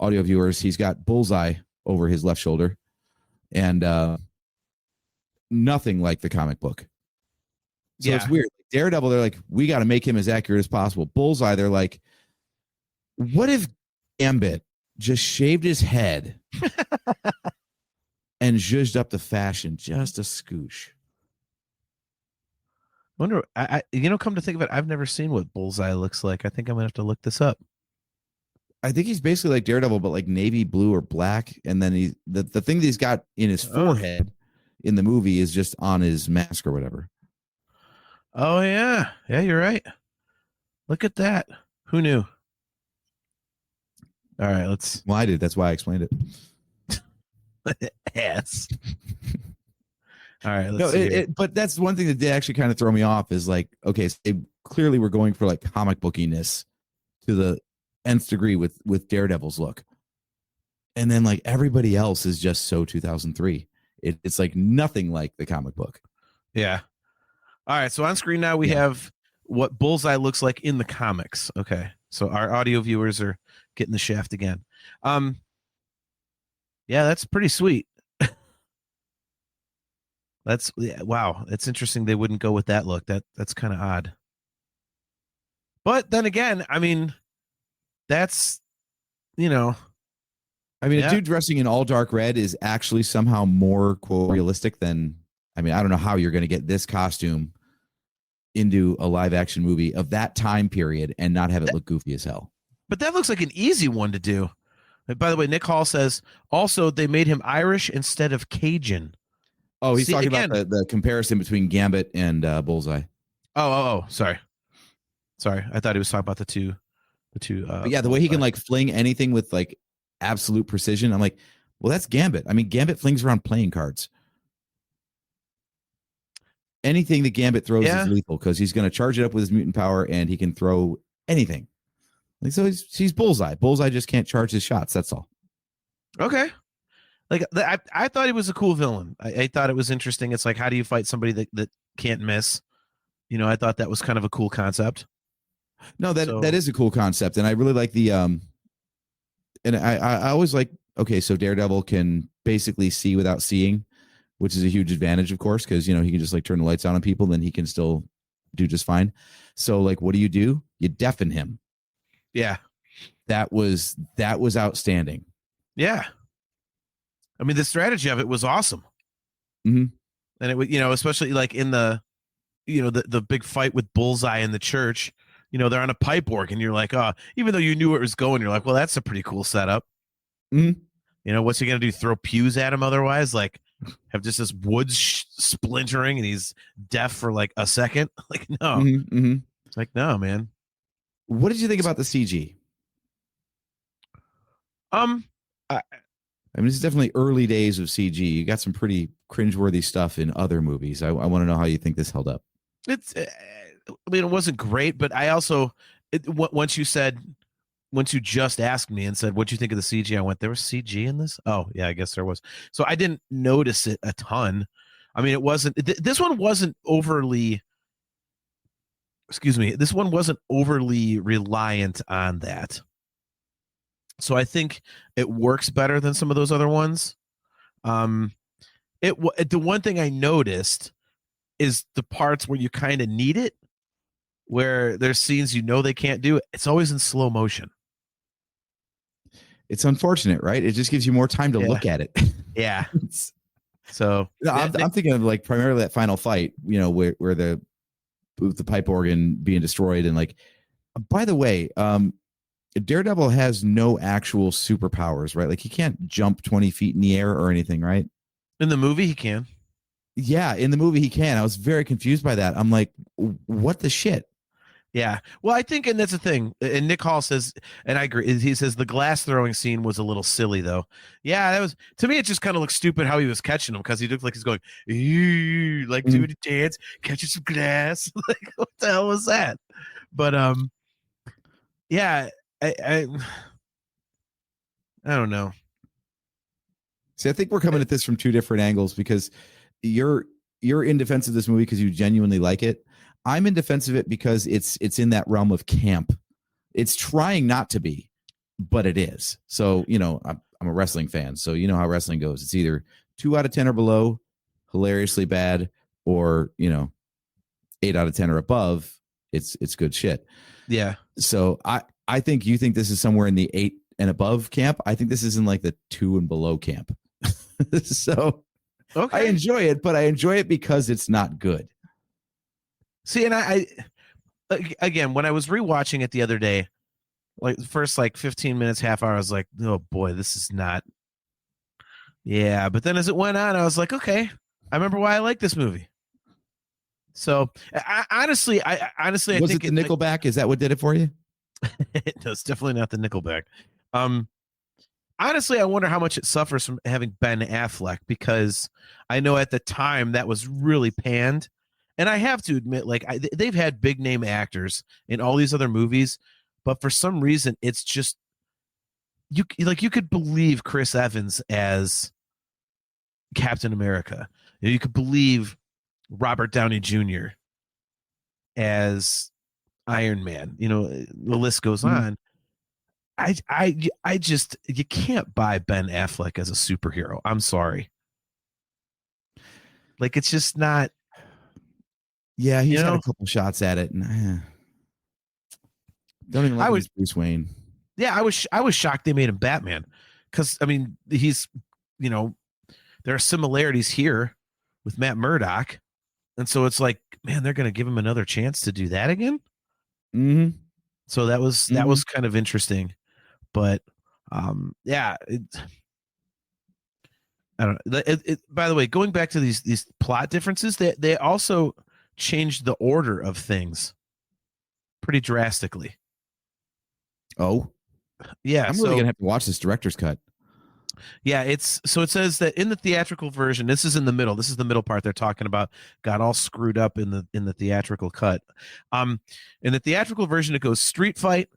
audio viewers, he's got Bullseye over his left shoulder and nothing like the comic book. So it's weird. Daredevil, they're like, we got to make him as accurate as possible. Bullseye, they're like, what if Gambit just shaved his head and zhuzhed up the fashion just a scoosh? Wonder, come to think of it, I've never seen what Bullseye looks like. I think I'm gonna have to look this up. I think he's basically like Daredevil, but like navy blue or black. And then the thing that he's got in his forehead in the movie is just on his mask or whatever. Oh yeah. Yeah, you're right. Look at that. Who knew? All right, Well, I did. That's why I explained it. Ass. All right, let's see. But that's one thing that did actually kind of throw me off is like, okay, so they clearly were going for like comic bookiness to the nth degree with Daredevil's look. And then like everybody else is just so 2003. It's like nothing like the comic book. Yeah. All right, so on screen now we have what Bullseye looks like in the comics. Okay, so our audio viewers are getting the shaft again. Yeah, that's pretty sweet. Wow, it's interesting they wouldn't go with that look. That's kind of odd. But then again, I mean, that's a dude dressing in all dark red is actually somehow more quote realistic than, I don't know how you're going to get this costume into a live action movie of that time period and not have it look goofy as hell. But that looks like an easy one to do. And by the way, Nick Hall says also they made him Irish instead of Cajun. Oh, he's talking about the comparison between Gambit and Bullseye. Oh, sorry. I thought he was talking about the two. But yeah, the way he can like fling anything with like absolute precision. I'm like, well, that's Gambit. I mean, Gambit flings around playing cards. Anything that Gambit throws is lethal because he's going to charge it up with his mutant power and he can throw anything. Like, so he's Bullseye. Bullseye just can't charge his shots. That's all. Okay. Like I thought he was a cool villain. I thought it was interesting. It's like, how do you fight somebody that can't miss? I thought that was kind of a cool concept. No, that is a cool concept. And I really like the and I always like, okay, so Daredevil can basically see without seeing, which is a huge advantage, of course, because he can just like turn the lights on people, then he can still do just fine. So like, what do? You deafen him. Yeah. That was outstanding. Yeah. I mean, the strategy of it was awesome. Mm-hmm. And it would, especially like in the big fight with Bullseye in the church, they're on a pipe organ. You're like, even though you knew where it was going, you're like, well, that's a pretty cool setup. Mm-hmm. What's he going to do? Throw pews at him otherwise? Like have just this wood splintering and he's deaf for like a second? Like, no. Mm-hmm. It's like, no, man. What did you think about the CG? This is definitely early days of CG. You got some pretty cringeworthy stuff in other movies. I want to know how you think this held up. It wasn't great, but I also, once you just asked me and said, what'd you think of the CG? I went, there was CG in this? Oh, yeah, I guess there was. So I didn't notice it a ton. I mean, it wasn't, this one wasn't overly excuse me, this one wasn't overly reliant on that. So I think it works better than some of those other ones. The one thing I noticed is the parts where you kind of need it, where there's scenes they can't do it. It's always in slow motion. It's unfortunate, right? It just gives you more time to look at it. Yeah. So I'm thinking of like primarily that final fight, where the pipe organ being destroyed, and like, by the way, Daredevil has no actual superpowers, right? Like he can't jump 20 feet in the air or anything, right? In the movie, he can. Yeah, in the movie he can. I was very confused by that. I'm like, what the shit? Yeah. Well, I think, and that's the thing. And Nick Hall says, and I agree. He says the glass throwing scene was a little silly, though. Yeah, that was, to me, it just kind of looked stupid how he was catching them, because he looked like he's going, like doing a dance, catching some glass. Like, what the hell was that? But yeah, I don't know. See, I think we're coming at this from two different angles, because you're in defense of this movie because you genuinely like it. I'm in defense of it because it's in that realm of camp. It's trying not to be, but it is. So, I'm a wrestling fan, so you know how wrestling goes. It's either 2 out of 10 or below, hilariously bad, or 8 out of 10 or above. It's good shit. Yeah. So I think you think this is somewhere in the 8 and above camp. I think this is in like the 2 and below camp. So okay. I enjoy it, but I enjoy it because it's not good. See, and I again, when I was rewatching it the other day, like the first 15 minutes, half hour, I was like, oh boy, this is not. Yeah, but then as it went on, I was like, okay, I remember why I like this movie. So I honestly, was think it the Nickelback? Is that what did it for you? No, it's definitely not the Nickelback. Honestly, I wonder how much it suffers from having Ben Affleck, because I know at the time that was really panned. And I have to admit, they've had big name actors in all these other movies, but for some reason, it's just you could believe Chris Evans as Captain America. You could believe Robert Downey Jr. as Iron Man. The list goes on. I just, you can't buy Ben Affleck as a superhero. I'm sorry. It's just not. Yeah, he's had a couple shots at it, and don't even like him as Bruce Wayne. Yeah, I was shocked they made him Batman, because I mean he's there are similarities here with Matt Murdock, and so it's like, man, they're going to give him another chance to do that again. Mm-hmm. So that was kind of interesting, but yeah. I don't know. By the way, going back to these plot differences, they also changed the order of things pretty drastically. Oh, yeah. I'm really gonna have to watch this director's cut. Yeah, it says that in the theatrical version, this is in the middle. This is the middle part they're talking about. Got all screwed up in the theatrical cut. In the theatrical version, it goes street fight,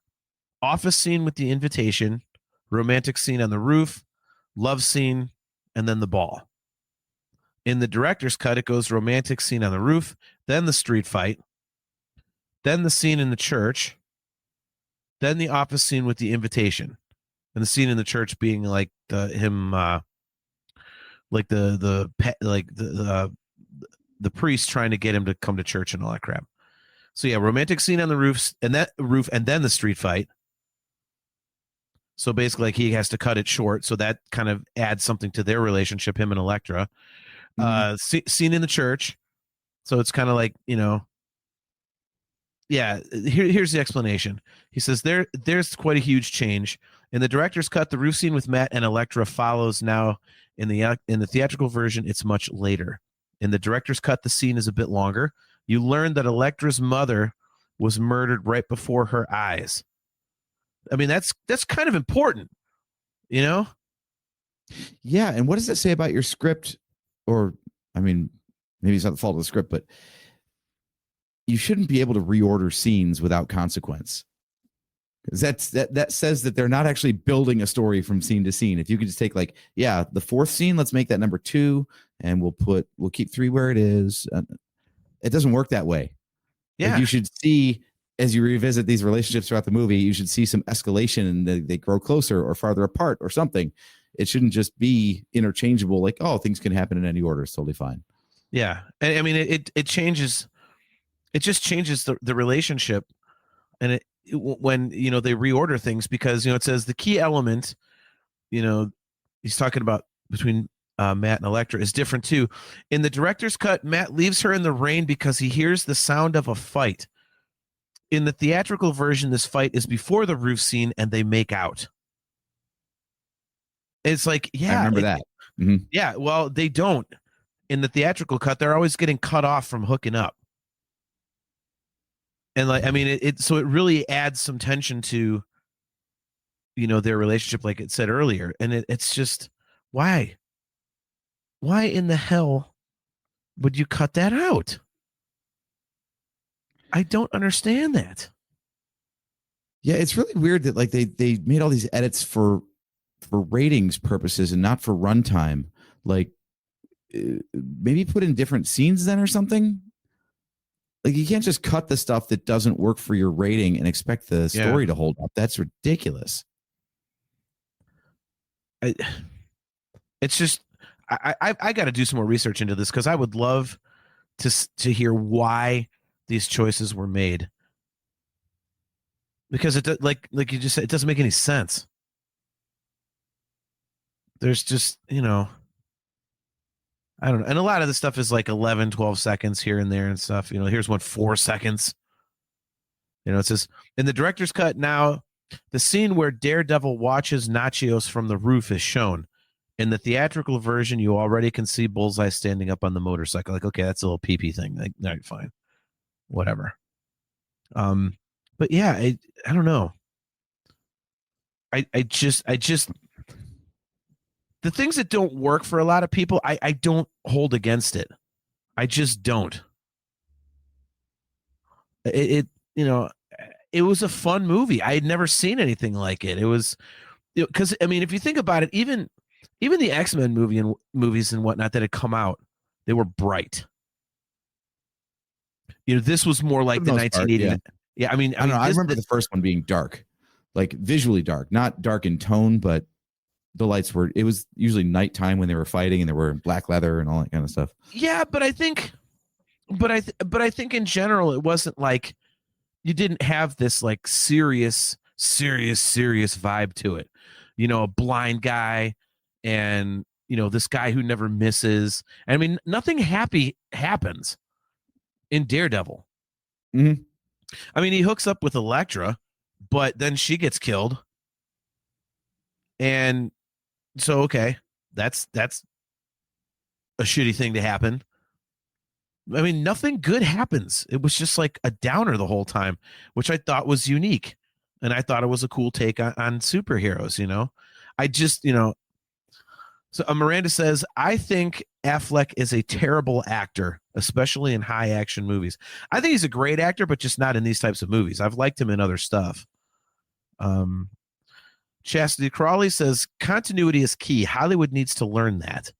office scene with the invitation, romantic scene on the roof, love scene, and then the ball. In the director's cut, it goes romantic scene on the roof, then the street fight, then the scene in the church, then the office scene with the invitation, and the scene in the church being like the priest trying to get him to come to church and all that crap. So yeah, romantic scene on the roof, and then the street fight. So basically, he has to cut it short, so that kind of adds something to their relationship, him and Elektra. Scene in the church, so it's kind of like, yeah. Here's the explanation. He says there's quite a huge change in the director's cut. The roof scene with Matt and Elektra follows now. In the theatrical version, it's much later. In the director's cut, the scene is a bit longer. You learn that Elektra's mother was murdered right before her eyes. I mean, that's kind of important, Yeah, and what does it say about your script? Or, I mean, maybe it's not the fault of the script, but you shouldn't be able to reorder scenes without consequence. Because that says that they're not actually building a story from scene to scene. If you could just take the 4th scene, let's make that number 2, and we'll keep 3 where it is. It doesn't work that way. Yeah. Like you should see, as you revisit these relationships throughout the movie, you should see some escalation and they grow closer or farther apart or something. It shouldn't just be interchangeable. Like, oh, things can happen in any order. It's totally fine. Yeah. I mean, it changes. It just changes the relationship. And when, you know, they reorder things because, you know, it says the key element, you know, he's talking about between Matt and Elektra is different too. In the director's cut, Matt leaves her in the rain because he hears the sound of a fight. In the theatrical version, this fight is before the roof scene and they make out. It's like, yeah. I remember that. Mm-hmm. Yeah, well, they don't. In the theatrical cut, they're always getting cut off from hooking up. And like, I mean, so it really adds some tension to, you know, their relationship, like it said earlier. And it's just, why in the hell would you cut that out? I don't understand that. Yeah, it's really weird that like they made all these edits for ratings purposes and not for runtime. Like maybe put in different scenes then or something. Like you can't just cut the stuff that doesn't work for your rating and expect the story to hold up. That's ridiculous. It's just I got to do some more research into this because I would love to hear why these choices were made. Because it like you just said, it doesn't make any sense. There's just, you know, I don't know. And a lot of the stuff is like 11, 12 seconds here and there and stuff. You know, here's one 4 seconds. You know, it says in the director's cut now, the scene where Daredevil watches Nachios from the roof is shown. In the theatrical version, you already can see Bullseye standing up on the motorcycle. Like, okay, that's a little pee-pee thing. Like, all right, fine. Whatever. But yeah, I don't know. I just the things that don't work for a lot of people, I don't hold against it. I just don't. It you know, it was a fun movie. I had never seen anything like it. It was because I mean, if you think about it, even the X-Men movies and whatnot that had come out, they were bright. You know, this was more like the 1980. Yeah, I mean, I don't know. I remember the first one being dark, like visually dark, not dark in tone, but the lights were. It was usually nighttime when they were fighting, and they were black leather and all that kind of stuff. Yeah, but I think in general, it wasn't like you didn't have this like serious vibe to it. You know, a blind guy, and you know this guy who never misses. I mean, nothing happy happens in Daredevil. Mm-hmm. I mean, he hooks up with Elektra, but then she gets killed. And so, okay, that's a shitty thing to happen. I mean, nothing good happens. It was just like a downer the whole time, which I thought was unique. And I thought it was a cool take on superheroes, you know? I just, you know, so Miranda says, I think Affleck is a terrible actor, especially in high action movies. I think he's a great actor, but just not in these types of movies. I've liked him in other stuff. Chastity Crawley says, continuity is key. Hollywood needs to learn that.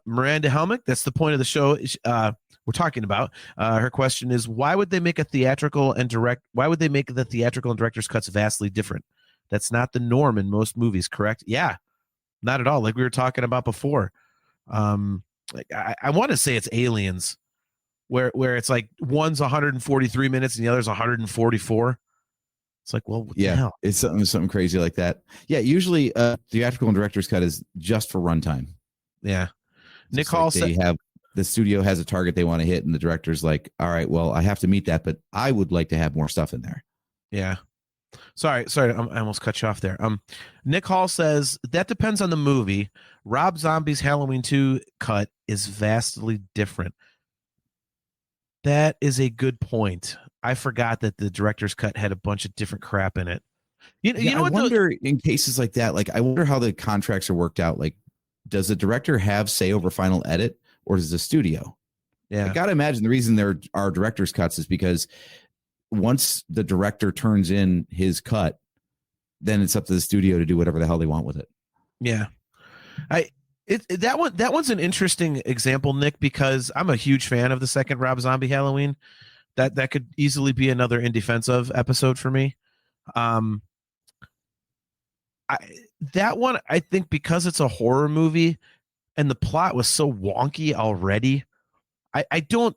Miranda Helmick, that's the point of the show we're talking about. Her question is, why would they make the theatrical and director's cuts vastly different? That's not the norm in most movies, correct? Yeah. Not at all. Like we were talking about before. Like I want to say it's Aliens, where it's like one's 143 minutes and the other's 144. It's like, well, what the hell? It's something crazy like that. Yeah, usually theatrical and director's cut is just for runtime. Yeah. Nick Hall said the studio has a target they want to hit, and the director's like, all right, well, I have to meet that, but I would like to have more stuff in there. Yeah. Sorry, I almost cut you off there. Nick Hall says that depends on the movie. Rob Zombie's Halloween 2 cut is vastly different. That is a good point. I forgot that the director's cut had a bunch of different crap in it. You know what? I wonder in cases like that, like I wonder how the contracts are worked out. Like, does the director have say over final edit, or does the studio? Yeah, I gotta imagine the reason there are director's cuts is because once the director turns in his cut, then it's up to the studio to do whatever the hell they want with it. Yeah. That one's an interesting example, Nick, because I'm a huge fan of the second Rob Zombie Halloween. That could easily be another In Defense Of episode for me. That one, I think, because it's a horror movie and the plot was so wonky already, I don't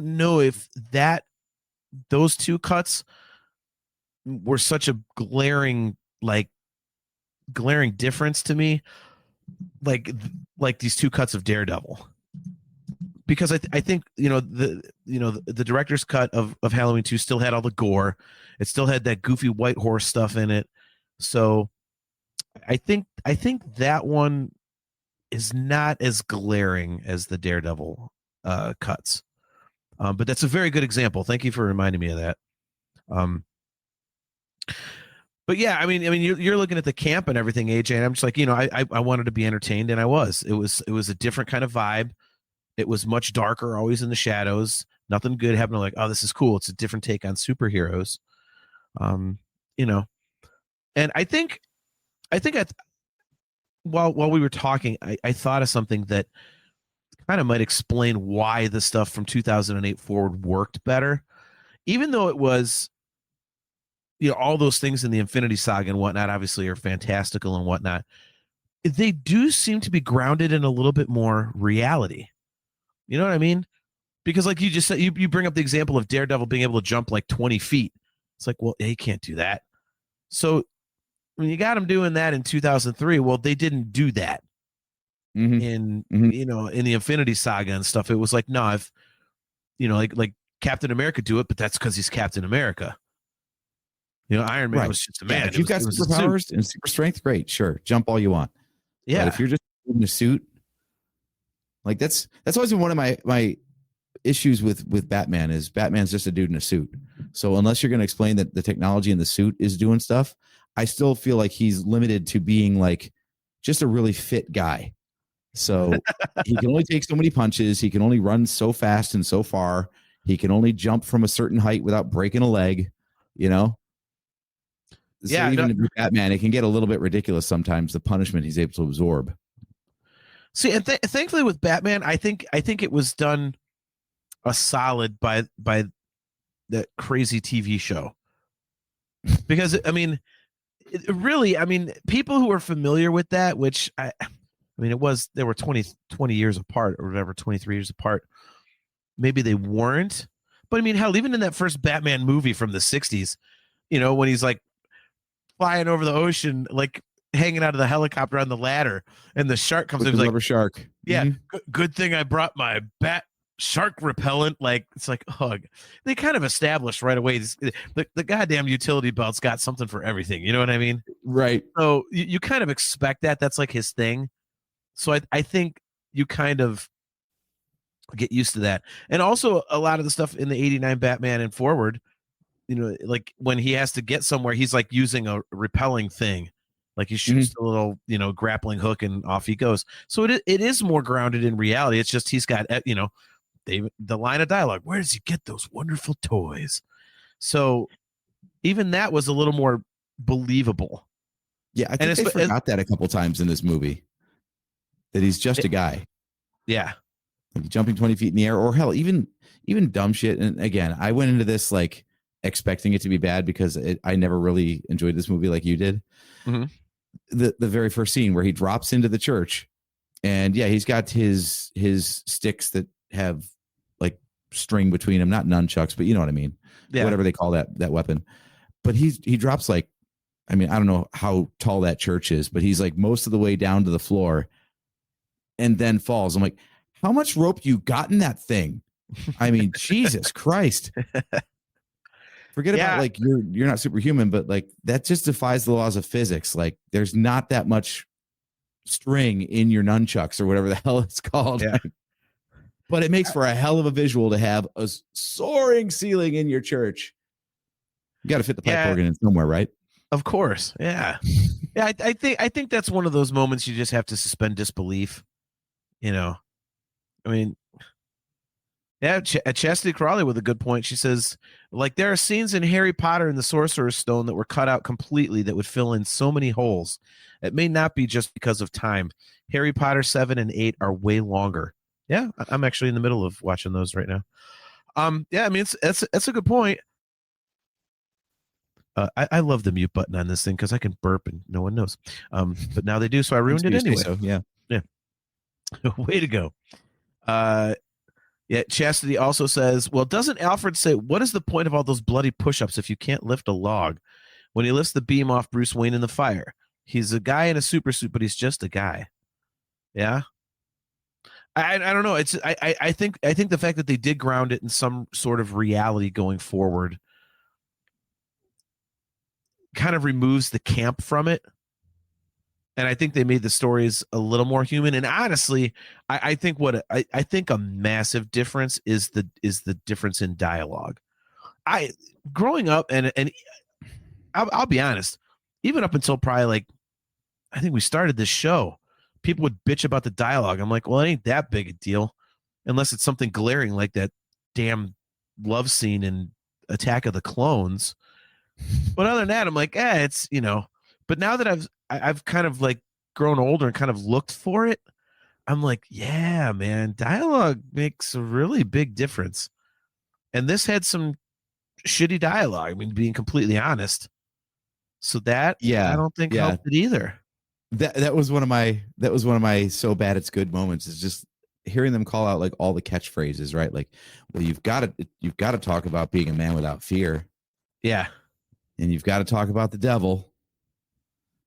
know if those two cuts were such a glaring difference to me, like these two cuts of Daredevil. Because I think the director's cut of Halloween 2 still had all the gore. It still had that goofy white horse stuff in it. So I think that one is not as glaring as the Daredevil cuts. But that's a very good example. Thank you for reminding me of that. But yeah, I mean, you're looking at the camp and everything, AJ, and I'm just like, I wanted to be entertained, and I was. It was a different kind of vibe. It was much darker, always in the shadows. Nothing good happened. Like, oh, this is cool. It's a different take on superheroes. And I think while we were talking, I thought of something that kind of might explain why the stuff from 2008 forward worked better, even though it was, all those things in the Infinity Saga and whatnot obviously are fantastical and whatnot. They do seem to be grounded in a little bit more reality. You know what I mean? Because like you just said, you bring up the example of Daredevil being able to jump like 20 feet. It's like, well, he can't do that. So when you got him doing that in 2003, well, they didn't do that in the Infinity Saga and stuff. It was like, no, if like Captain America do it, but that's because he's Captain America. Iron Man was just a man. Yeah, if you've got superpowers and super strength, great, sure, jump all you want. Yeah, but if you're just in a suit, like that's always been one of my issues with Batman is Batman's just a dude in a suit. So unless you're going to explain that the technology in the suit is doing stuff, I still feel like he's limited to being like just a really fit guy. So he can only take so many punches. He can only run so fast and so far. He can only jump from a certain height without breaking a leg, So even with Batman, it can get a little bit ridiculous sometimes, the punishment he's able to absorb. See, and thankfully with Batman, I think it was done a solid by that crazy TV show. Because people who are familiar with that, which they were 20 years apart or whatever, 23 years apart. Maybe they weren't. But hell, even in that first Batman movie from the 60s, when he's like flying over the ocean, like hanging out of the helicopter on the ladder, and the shark comes in, like, shark. Yeah, good thing I brought my bat shark repellent. Like, it's like, ugh. They kind of established right away the goddamn utility belt's got something for everything. You know what I mean? Right. So you kind of expect that. That's like his thing. So I think you kind of get used to that. And also a lot of the stuff in the 89 Batman and forward, like when he has to get somewhere, he's like using a repelling thing. Like he shoots a little, grappling hook and off he goes. So it is more grounded in reality. It's just he's got, the line of dialogue. Where does he get those wonderful toys? So even that was a little more believable. Yeah, I think they forgot that a couple times in this movie. That he's just a guy. Yeah. Like jumping 20 feet in the air, or hell, even dumb shit. And again, I went into this like expecting it to be bad because I never really enjoyed this movie like you did. Mm-hmm. The very first scene where he drops into the church, and yeah, he's got his sticks that have like string between them, not nunchucks, but you know what I mean. Yeah. Whatever they call that weapon. But he drops like, I don't know how tall that church is, but he's like most of the way down to the floor and then falls. I'm like, how much rope you got in that thing? Jesus Christ. Forget about like you're not superhuman, but like that just defies the laws of physics. Like there's not that much string in your nunchucks or whatever the hell it's called. Yeah. But it makes for a hell of a visual to have a soaring ceiling in your church. You got to fit the pipe organ in somewhere, right? Of course. Yeah. Yeah. I think that's one of those moments you just have to suspend disbelief. Yeah, Chastity Crawley with a good point. She says, like, there are scenes in Harry Potter and the Sorcerer's Stone that were cut out completely that would fill in so many holes. It may not be just because of time. Harry Potter 7 and 8 are way longer. Yeah, I'm actually in the middle of watching those right now. Yeah, I mean, that's a good point. I love the mute button on this thing because I can burp and no one knows. But now they do, so I ruined it anyway. So, yeah. Way to go. Yeah, Chastity also says, well, doesn't Alfred say, what is the point of all those bloody push-ups if you can't lift a log? When he lifts the beam off Bruce Wayne in the fire. He's a guy in a super suit, but he's just a guy. Yeah. I don't know. I think the fact that they did ground it in some sort of reality going forward kind of removes the camp from it. And I think they made the stories a little more human. And honestly, I think I think a massive difference is the difference in dialogue. Growing up and I'll be honest, even up until probably like I think we started this show, people would bitch about the dialogue. I'm like, well, it ain't that big a deal, unless it's something glaring like that damn love scene in Attack of the Clones. But other than that, I'm like, it's But now that I've kind of like grown older and kind of looked for it, I'm like, yeah, man, dialogue makes a really big difference. And this had some shitty dialogue. I mean, being completely honest. So that I don't think helped it either. That was one of my so bad it's good moments, is just hearing them call out like all the catchphrases, right? Like, well, you've got to talk about being a man without fear. Yeah. And you've got to talk about the devil.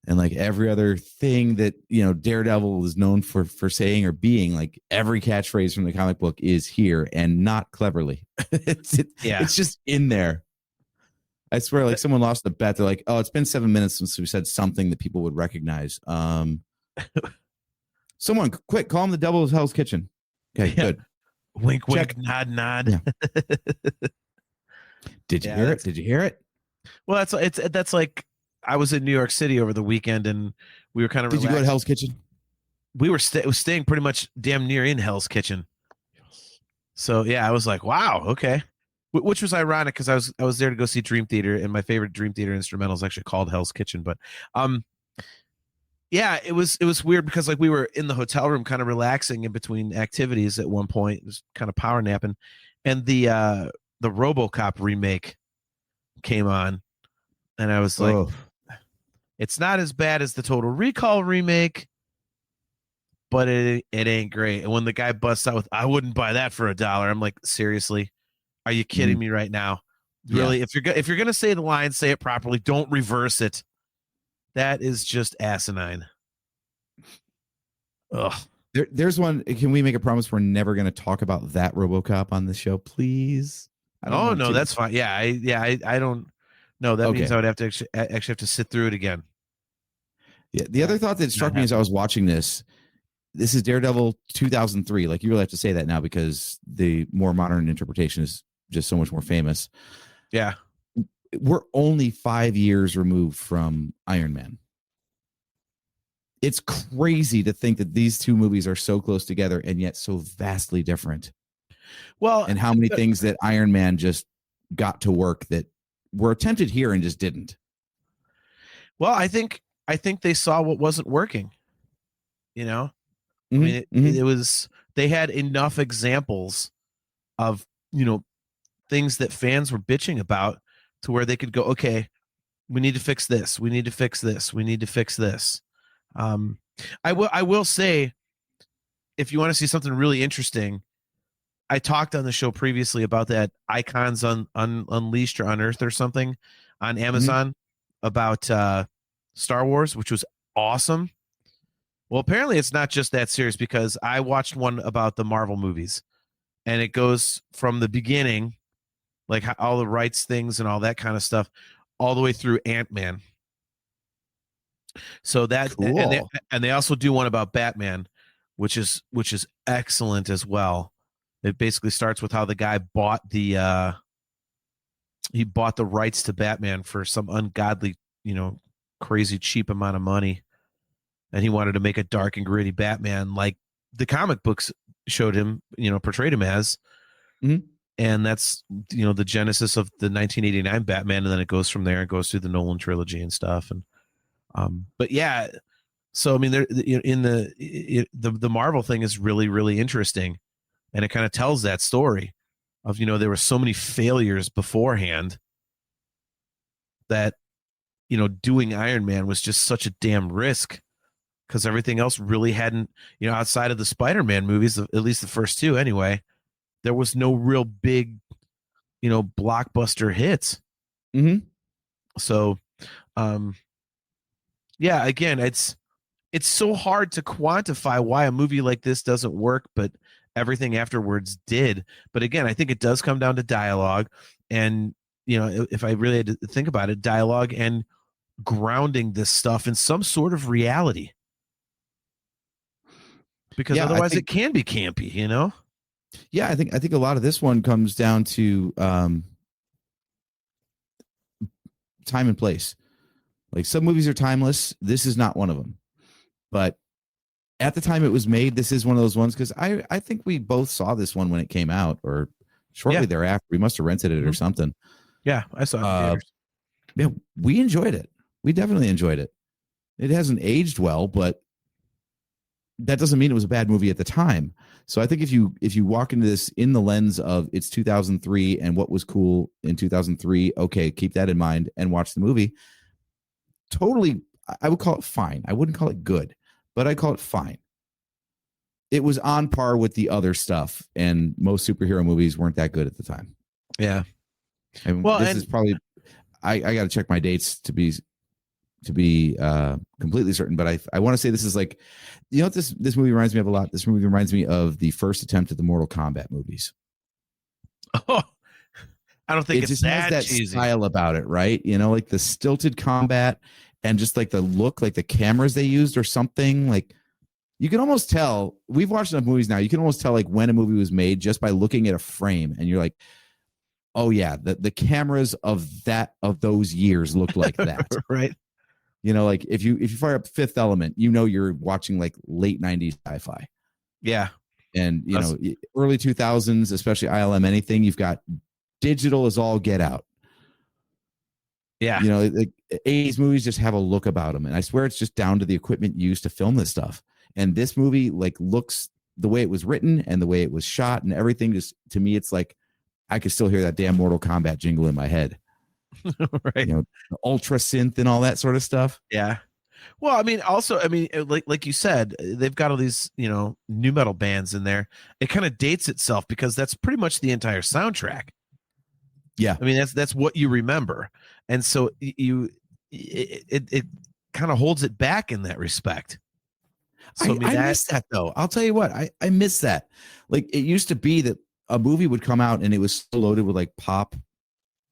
And like every other thing that, Daredevil is known for saying or being, like every catchphrase from the comic book is here, and not cleverly. It's just in there. I swear, like someone lost the bet. They're like, oh, it's been 7 minutes since we said something that people would recognize. Someone quick, call him the Devil's Hell's Kitchen. Okay, good. Wink, wink, nod, nod. Yeah. Did you hear it? Did you hear it? Well, that's like, I was in New York City over the weekend, and we were kind of. Did you go to Hell's Kitchen? We were staying pretty much damn near in Hell's Kitchen. So yeah, I was like, wow, okay. Which was ironic because I was there to go see Dream Theater, and my favorite Dream Theater instrumental is actually called Hell's Kitchen. But yeah, it was weird because like we were in the hotel room, kind of relaxing in between activities at one point, it was kind of power napping, and the RoboCop remake came on, and I was like, it's not as bad as the Total Recall remake, but it ain't great. And when the guy busts out with, I wouldn't buy that for $1, I'm like, seriously, are you kidding me right now? Really? Yeah. If you're gonna say the line, say it properly. Don't reverse it. That is just asinine. Ugh. There's one. Can we make a promise we're never going to talk about that RoboCop on the show, please? Oh no, that's fine. Yeah, I don't. No, that means I would have to actually have to sit through it again. Yeah. The other thought that struck me as I was watching this is Daredevil 2003. Like, you really have to say that now because the more modern interpretation is just so much more famous. Yeah. We're only 5 years removed from Iron Man. It's crazy to think that these two movies are so close together and yet so vastly different. Well, and how many things that Iron Man just got to work that were attempted here and just didn't. Well, I think they saw what wasn't working. I mean, it was, they had enough examples of, things that fans were bitching about to where they could go, okay, we need to fix this. We need to fix this. We need to fix this. I will say, if you want to see something really interesting, I talked on the show previously about that Icons Unleashed or Unearthed or something on Amazon about Star Wars, which was awesome. Well, apparently it's not just that serious, because I watched one about the Marvel movies, and it goes from the beginning, like all the rights things and all that kind of stuff, all the way through Ant-Man. So that cool. and they also do one about Batman, which is excellent as well. It basically starts with how the guy bought the rights to Batman for some ungodly, crazy cheap amount of money, and he wanted to make a dark and gritty Batman like the comic books showed him, portrayed him as. Mhm. And that's, the genesis of the 1989 Batman, and then it goes from there. It goes through the Nolan trilogy and stuff. And but yeah, so I mean, there in the Marvel thing is really, really interesting, and it kind of tells that story of there were so many failures beforehand that doing Iron Man was just such a damn risk, because everything else really hadn't, outside of the Spider-Man movies, at least the first two anyway, there was no real big, blockbuster hits. Mm-hmm. So, yeah, again, it's so hard to quantify why a movie like this doesn't work, but everything afterwards did. But again, I think it does come down to dialogue, and if I really had to think about it, dialogue and grounding this stuff in some sort of reality, because otherwise it can be campy, Yeah, I think a lot of this one comes down to time and place. Like, some movies are timeless. This is not one of them. But at the time it was made, this is one of those ones, because I think we both saw this one when it came out, or shortly thereafter. We must have rented it or something. Yeah, I saw it in theaters. Yeah, we enjoyed it. We definitely enjoyed it. It hasn't aged well, but that doesn't mean it was a bad movie at the time. So I think if you walk into this in the lens of it's 2003 and what was cool in 2003, okay, keep that in mind and watch the movie. Totally, I would call it fine. I wouldn't call it good, but I call it fine. It was on par with the other stuff, and most superhero movies weren't that good at the time. Yeah. And this is probably, I got to check my dates to be completely certain, but I want to say this is like, what this movie reminds me of a lot. This movie reminds me of the first attempt at the Mortal Kombat movies. Oh, I don't think it it's just has that cheesy style about it, right? Like the stilted combat and just like the look, like the cameras they used or something. Like, you can almost tell. We've watched enough movies now. You can almost tell like when a movie was made just by looking at a frame, and you're like, oh yeah, the cameras of those years looked like that. Right. Like if you fire up Fifth Element, you're watching like late 90s sci-fi. Yeah. And early 2000s, especially ILM anything, you've got digital is all get out. Yeah. Like 80s movies just have a look about them, and I swear it's just down to the equipment used to film this stuff. And this movie like looks, the way it was written and the way it was shot and everything, just, to me, it's like I could still hear that damn Mortal Kombat jingle in my head. Right. Ultra synth and all that sort of stuff. Yeah. Well, I mean, also, like you said, they've got all these, nu metal bands in there. It kind of dates itself because that's pretty much the entire soundtrack. Yeah. I mean, that's what you remember. And so it kind of holds it back in that respect. So I miss that, though. I'll tell you what, I miss that. Like, it used to be that a movie would come out and it was so loaded with like pop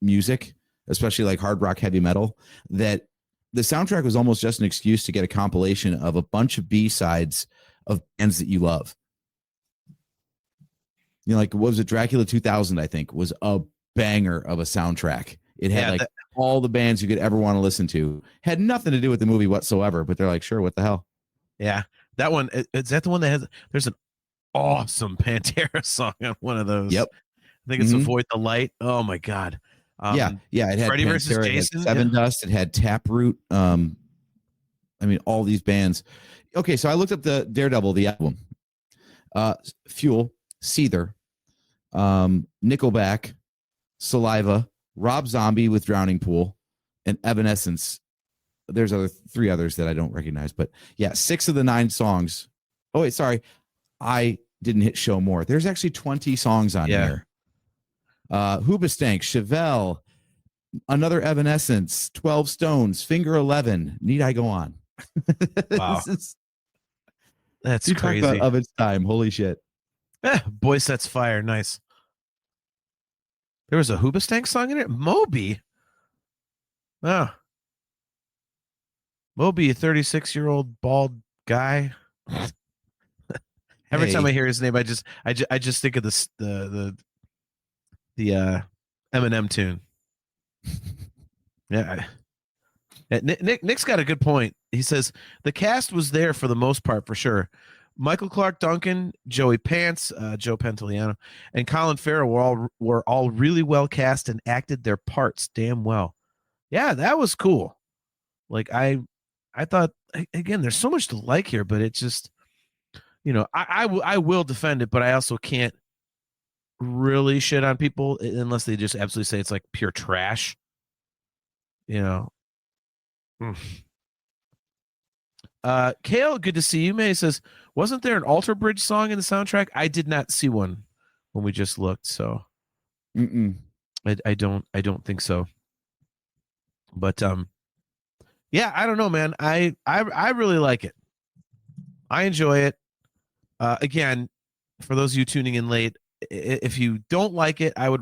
music, especially like hard rock, heavy metal, that the soundtrack was almost just an excuse to get a compilation of a bunch of B-sides of bands that you love. Like, what was it? Dracula 2000, I think, was a banger of a soundtrack. It had all the bands you could ever want to listen to. Had nothing to do with the movie whatsoever, but they're like, sure, what the hell? Yeah. That one, is that the one that has, there's an awesome Pantera song on one of those. Yep. I think it's Avoid the Light. Oh my God. Yeah. It had Freddy versus Pantera, Jason, it had Seven Dust, it had Taproot. I mean, all these bands. Okay, so I looked up the Daredevil, the album. Fuel, Seether, Nickelback, Saliva, Rob Zombie with Drowning Pool, and Evanescence. There's three others that I don't recognize, but yeah, 6 of the 9 songs. Oh wait, sorry, I didn't hit show more. There's actually 20 songs on here. Hoobastank, Chevelle, another Evanescence, 12 Stones, Finger 11. Need I go on? Wow, that's crazy. Talk about of its time. Holy shit! Boy Sets Fire, nice. There was a Hoobastank song in it. Moby. Oh. Moby, a 36-year-old bald guy. Every time I hear his name, I just think of the Eminem tune. Yeah. Nick's got a good point. He says the cast was there for the most part, for sure, Michael Clark Duncan, Joey Pants, Joe Pantoliano, and Colin Farrell were all really well cast and acted their parts damn well. Yeah, that was cool. Like I thought, again, there's so much to like here, but it's just, I will defend it, but I also can't really shit on people unless they just absolutely say it's like pure trash. Kale, good to see you. May says, wasn't there an Alter Bridge song in the soundtrack? I did not see one when we just looked, so I don't think so. But yeah, I don't know, man. I really like it. I enjoy it. Again, for those of you tuning in late, if you don't like it, I would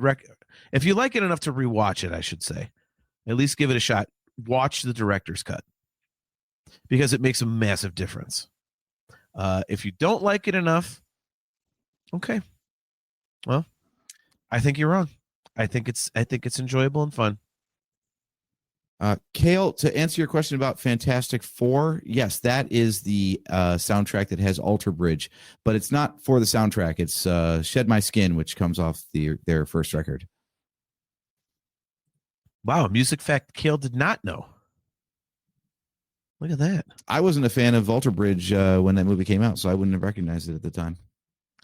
if you like it enough to rewatch it, I should say, at least give it a shot. Watch the director's cut because it makes a massive difference. If you don't like it enough, okay, well, I think you're wrong. I think it's enjoyable and fun. Kale, to answer your question about Fantastic Four, yes, that is the soundtrack that has Alter Bridge, but it's not for the soundtrack. It's Shed My Skin, which comes off their first record. Wow, music fact Kale did not know. Look at that. I wasn't a fan of Alter Bridge when that movie came out, so I wouldn't have recognized it at the time.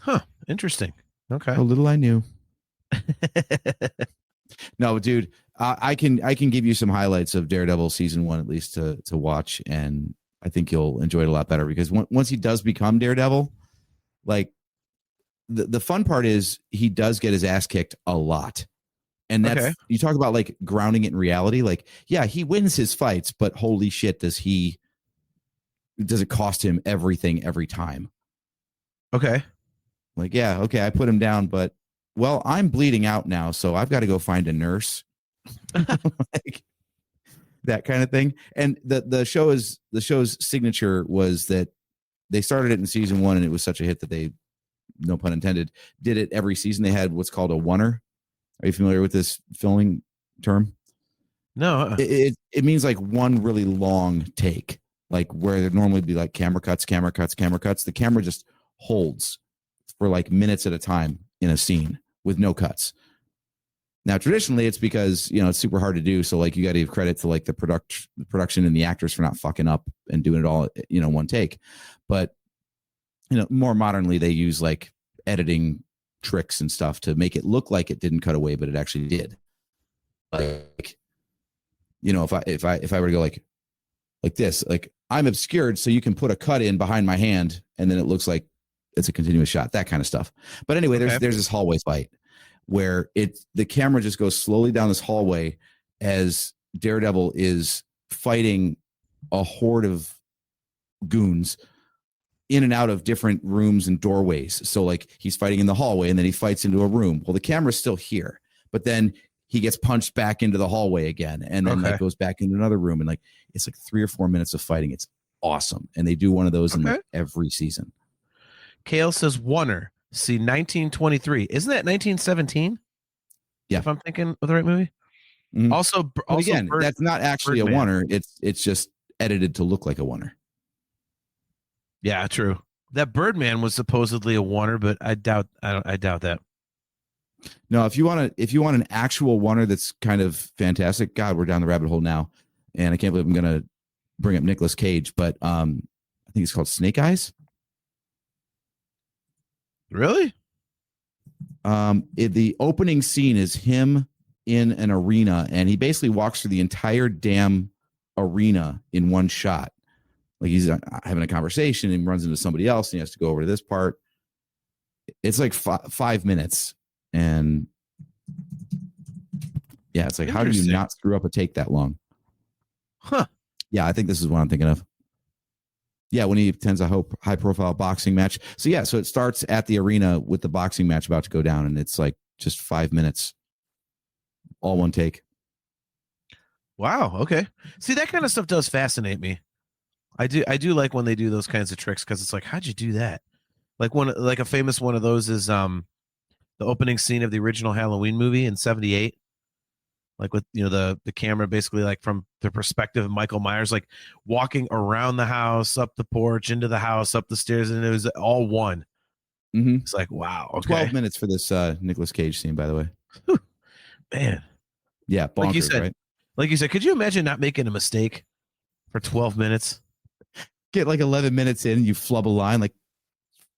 Huh, interesting. Okay. How little I knew. No, dude, I can give you some highlights of Daredevil season 1 at least to watch, and I think you'll enjoy it a lot better because once he does become Daredevil, like the fun part is he does get his ass kicked a lot, and that's you talk about like grounding it in reality. Like, yeah, he wins his fights, but holy shit, does it cost him everything every time? Okay, like yeah, okay, I put him down, but. Well, I'm bleeding out now, so I've got to go find a nurse. Like, that kind of thing. And the show's signature was that they started it in season 1, and it was such a hit that they, no pun intended, did it every season. They had what's called a oneer. Are you familiar with this filming term? No. It means like one really long take, like where there'd normally be like camera cuts. The camera just holds for like minutes at a time in a scene with no cuts. Now, traditionally, it's because it's super hard to do. So, like, you got to give credit to like the production and the actors for not fucking up and doing it all, one take. But more modernly, they use like editing tricks and stuff to make it look like it didn't cut away, but it actually did. Like, if I were to go like this, like I'm obscured, so you can put a cut in behind my hand, and then it looks like it's a continuous shot, that kind of stuff. But anyway, there's this hallway fight where the camera just goes slowly down this hallway as Daredevil is fighting a horde of goons in and out of different rooms and doorways. So like he's fighting in the hallway and then he fights into a room. Well, the camera's still here, but then he gets punched back into the hallway again and then like goes back into another room, and like it's like 3 or 4 minutes of fighting. It's awesome. And they do one of those in like every season. Kale says oneer. See, 1923. Isn't that 1917? Yeah. If I'm thinking of the right movie. Mm-hmm. Also again, that's not actually Birdman. A oneer. It's just edited to look like a oneer. Yeah, true. That Birdman was supposedly a oneer, but I doubt that. No, if you want an actual oneer that's kind of fantastic, God, we're down the rabbit hole now, and I can't believe I'm gonna bring up Nicolas Cage, but I think it's called Snake Eyes. Really? The opening scene is him in an arena, and he basically walks through the entire damn arena in one shot. Like he's having a conversation and runs into somebody else, and he has to go over to this part. It's like 5 minutes, and yeah, it's like, how do you not screw up a take that long? Huh? Yeah, I think this is what I'm thinking of. Yeah, when he attends a high-profile boxing match. So yeah, so it starts at the arena with the boxing match about to go down, and it's like just 5 minutes, all one take. Wow. Okay. See, that kind of stuff does fascinate me. I do like when they do those kinds of tricks because it's like, how'd you do that? Like a famous one of those is the opening scene of the original Halloween movie in '78, like with the camera basically like from the perspective of Michael Myers, like walking around the house, up the porch, into the house, up the stairs, and it was all one. Mm-hmm. It's like, wow, okay. 12 minutes for this Nicolas Cage scene, by the way. Whew, man. Yeah, bonkers, like you said, right? Like you said, could you imagine not making a mistake for 12 minutes? Get like 11 minutes in, you flub a line, like,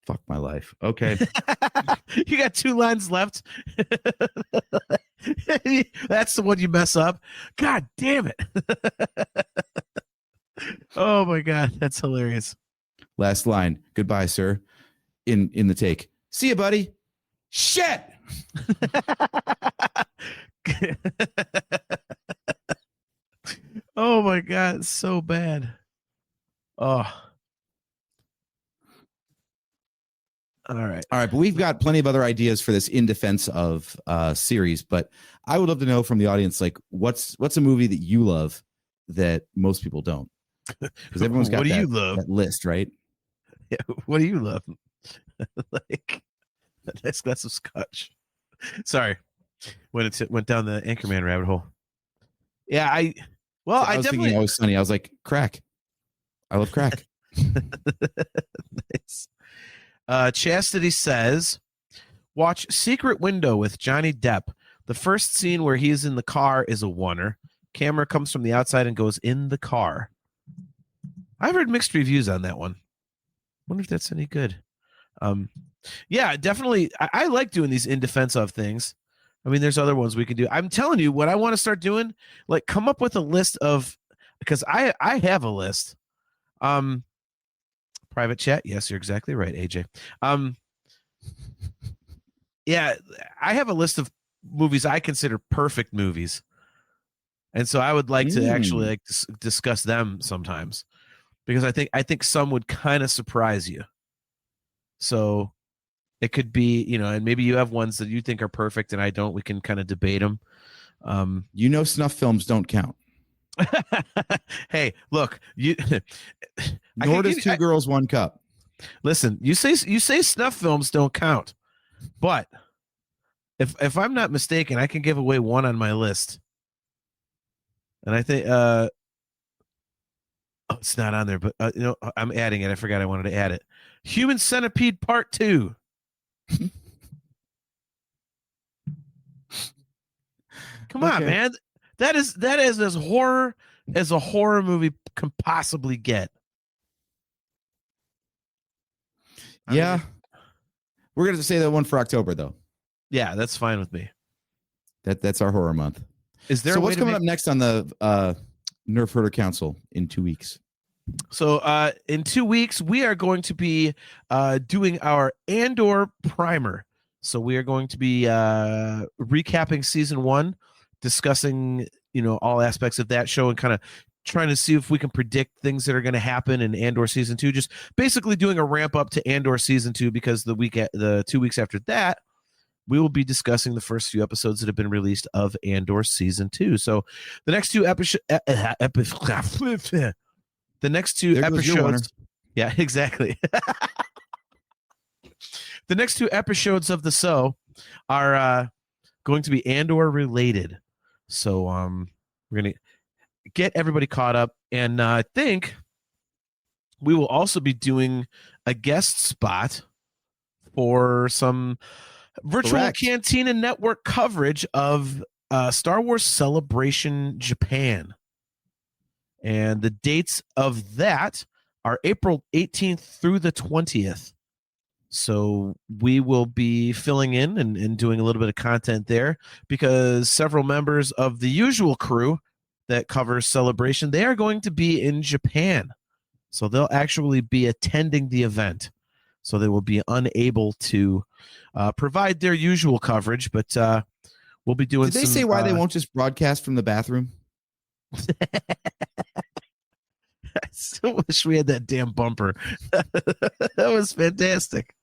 fuck my life. Okay. You got 2 lines left. That's the one you mess up. God damn it. Oh my God. That's hilarious. Last line. Goodbye, sir. In the take. See you, buddy. Shit. Oh my God. It's so bad. Oh. All right. But we've got plenty of other ideas for this In Defense of series, but I would love to know from the audience, like, what's a movie that you love that most people don't? Because everyone's got that list, right? Yeah. What do you love? Like, that's some scotch. Sorry. Went down the Anchorman rabbit hole. Yeah, I was thinking Always Sunny. I was like, crack. I love crack. Nice. Chastity says, watch Secret Window with Johnny Depp. The first scene where he is in the car is a oneer. Camera comes from the outside and goes in the car. I've heard mixed reviews on that one. Wonder if that's any good. Yeah, definitely. I like doing these In Defense of things. I mean, there's other ones we can do. I'm telling you, what I want to start doing, like, come up with a list of, because I have a list. Private chat. Yes, you're exactly right, AJ. Yeah, I have a list of movies I consider perfect movies, and so I would like to actually like discuss them sometimes, because I think some would kind of surprise you. So it could be, and maybe you have ones that you think are perfect and I don't. We can kind of debate them. Snuff films don't count. Hey, look, nor does Two Girls, One Cup. Listen, you say snuff films don't count, but if I'm not mistaken, I can give away one on my list, and I think it's not on there, but I'm adding it. I forgot I wanted to add it. Human Centipede Part 2. Come on, man. That is as horror as a horror movie can possibly get. Yeah. We're going to say that one for October, though. Yeah, that's fine with me. That's our horror month. Is there? So what's coming up next on the Nerf Herder Council in 2 weeks? So in 2 weeks, we are going to be doing our Andor primer. So we are going to be recapping season 1, discussing all aspects of that show, and kind of trying to see if we can predict things that are going to happen in Andor season 2. Just basically doing a ramp up to Andor season 2, because the 2 weeks after that, we will be discussing the first few episodes that have been released of Andor season 2. So the next 2 episodes. The next 2 episodes. Yeah, exactly. The next 2 episodes of the show are going to be Andor related. So we're going to get everybody caught up. And I think we will also be doing a guest spot for some virtual Cantina Network coverage of Star Wars Celebration Japan. And the dates of that are April 18th through the 20th. So we will be filling in and doing a little bit of content there, because several members of the usual crew that covers Celebration, they are going to be in Japan. So they'll actually be attending the event. So they will be unable to provide their usual coverage, but we'll be doing. Did they say why they won't just broadcast from the bathroom? I still wish we had that damn bumper. That was fantastic.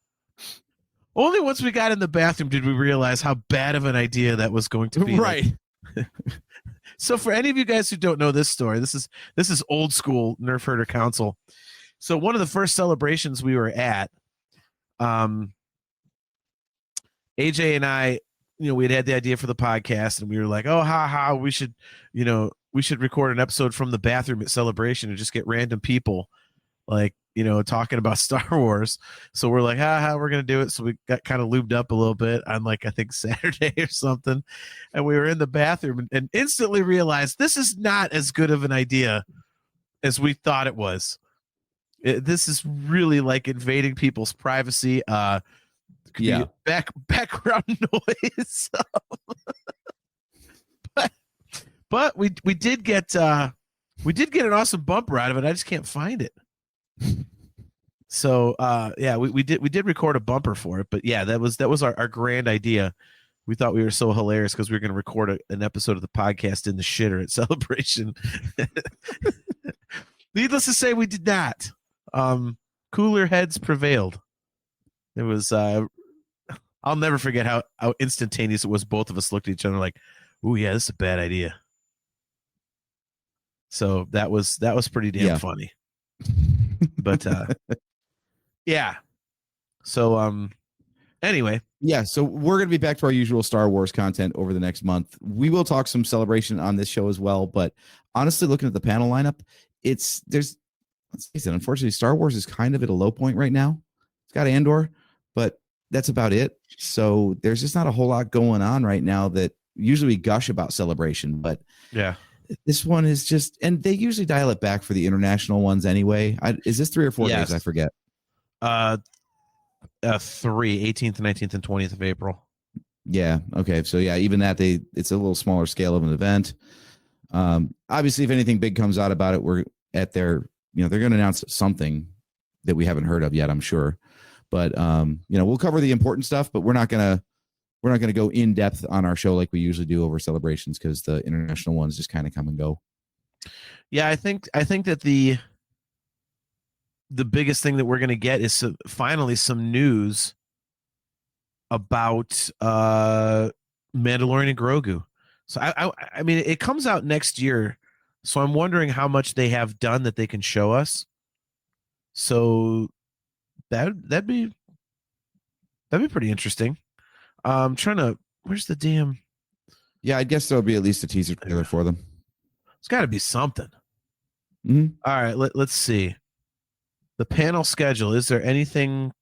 Only once we got in the bathroom did we realize how bad of an idea that was going to be. Right. So for any of you guys who don't know this story, this is old school Nerf Herder Council. So one of the first celebrations we were at, AJ and I we had the idea for the podcast, and we were like, oh, we should record an episode from the bathroom at Celebration and just get random people like, talking about Star Wars. So we're like, we're going to do it. So we got kind of lubed up a little bit on like, I think Saturday or something. And we were in the bathroom and instantly realized this is not as good of an idea as we thought it was. This is really like invading people's privacy. Background noise. but we did get an awesome bumper out of it. I just can't find it. So we did record a bumper for it, but yeah, that was our grand idea. We thought we were so hilarious because we were going to record an episode of the podcast in the shitter at Celebration. Needless to say, we did not. Cooler heads prevailed. It was I'll never forget how instantaneous it was. Both of us looked at each other like, "Ooh, yeah, this is a bad idea." So that was pretty damn funny. But yeah. So anyway. Yeah, so we're going to be back to our usual Star Wars content over the next month. We will talk some Celebration on this show as well, but honestly, looking at the panel lineup, let's face it, unfortunately, Star Wars is kind of at a low point right now. It's got Andor, but that's about it. So there's just not a whole lot going on right now that usually we gush about Celebration, but yeah. This one is just, and they usually dial it back for the international ones anyway. Is this 3 or 4 days? I forget. 3, 18th, 19th, and 20th of April. Yeah. Okay. So yeah, even that it's a little smaller scale of an event. Obviously, if anything big comes out about it, we're at their, they're going to announce something that we haven't heard of yet, I'm sure. But we'll cover the important stuff, but we're not gonna go in depth on our show like we usually do over Celebrations because the international ones just kind of come and go. Yeah, I think that the biggest thing that we're going to get is finally some news about Mandalorian and Grogu. So I mean, it comes out next year, so I'm wondering how much they have done that they can show us. So that'd be pretty interesting. I'm trying to. Where's the damn? Yeah, I guess there'll be at least a teaser trailer for them. It's got to be something. Mm-hmm. All right, let's see. The panel schedule. Is there anything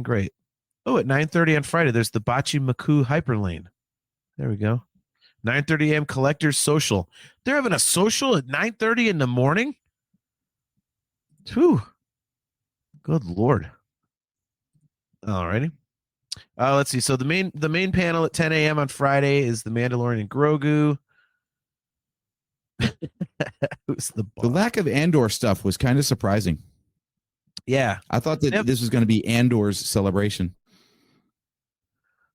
great? Oh, at 9:30 on Friday, there's the Bachi Maku Hyperlane. There we go. 9:30 a.m. Collectors Social. They're having a social at 9:30 in the morning. Whew. Good Lord. All righty. Let's see. So the main panel at 10 a.m. on Friday is the Mandalorian and Grogu. Who's the boss? The lack of Andor stuff was kind of surprising. Yeah. I thought that this was going to be Andor's Celebration.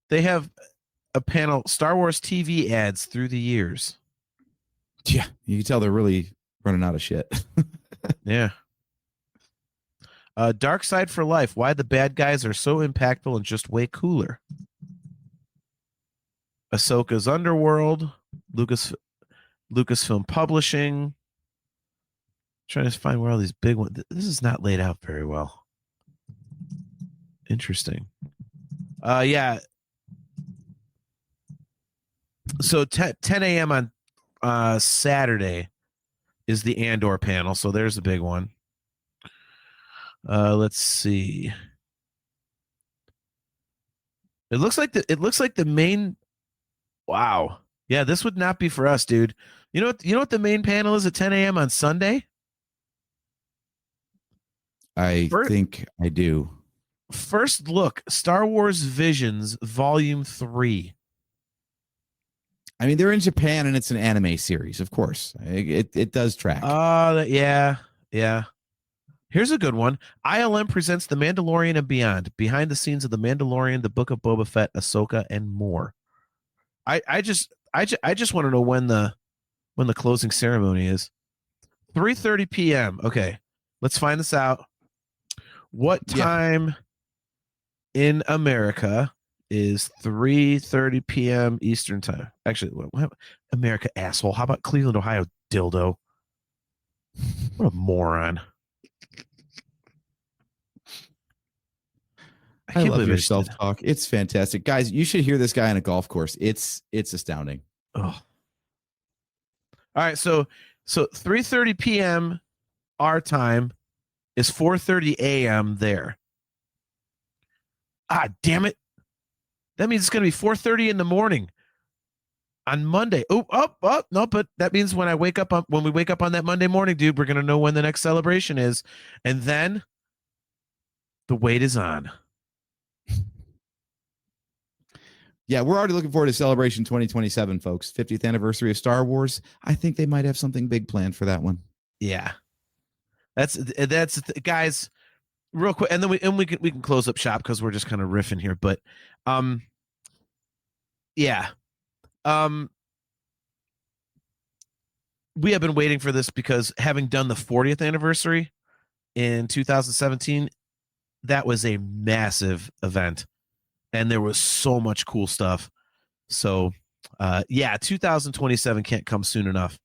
They have a panel, Star Wars TV ads through the years. Yeah. You can tell they're really running out of shit. Yeah. Dark Side for Life. Why the bad guys are so impactful and just way cooler. Ahsoka's Underworld. Lucasfilm Publishing. Trying to find where all these big ones. This is not laid out very well. Interesting. Yeah. So 10 a.m. on Saturday is the Andor panel. So there's a big one. Let's see. It looks like the main. Wow. Yeah, this would not be for us, dude. You know what the main panel is at 10 a.m. on Sunday? I think I do. First look, Star Wars Visions Volume 3. I mean, they're in Japan and it's an anime series, of course. It does track. Yeah. Here's a good one. ILM presents The Mandalorian and Beyond, behind the scenes of The Mandalorian, The Book of Boba Fett, Ahsoka, and more. I just want to know when the closing ceremony is. 3:30 p.m. Okay, let's find this out. What time in America is 3:30 p.m. Eastern time? Actually, what America, asshole. How about Cleveland, Ohio, dildo? What a moron. I I can't love believe your I just did that. self-talk. It's fantastic. Guys, you should hear this guy on a golf course. It's astounding. Oh. All right, so 3:30 p.m. our time is 4:30 a.m. there. Ah, damn it. That means it's going to be 4:30 in the morning on Monday. Oh, no, but that means when we wake up on that Monday morning, dude, we're going to know when the next celebration is. And then the wait is on. Yeah, we're already looking forward to Celebration 2027, folks. 50th anniversary of Star Wars. I think they might have something big planned for that one. Yeah. That's guys, real quick, and then we can close up shop because we're just kind of riffing here, but yeah. We have been waiting for this because having done the 40th anniversary in 2017, that was a massive event and there was so much cool stuff. So 2027 can't come soon enough,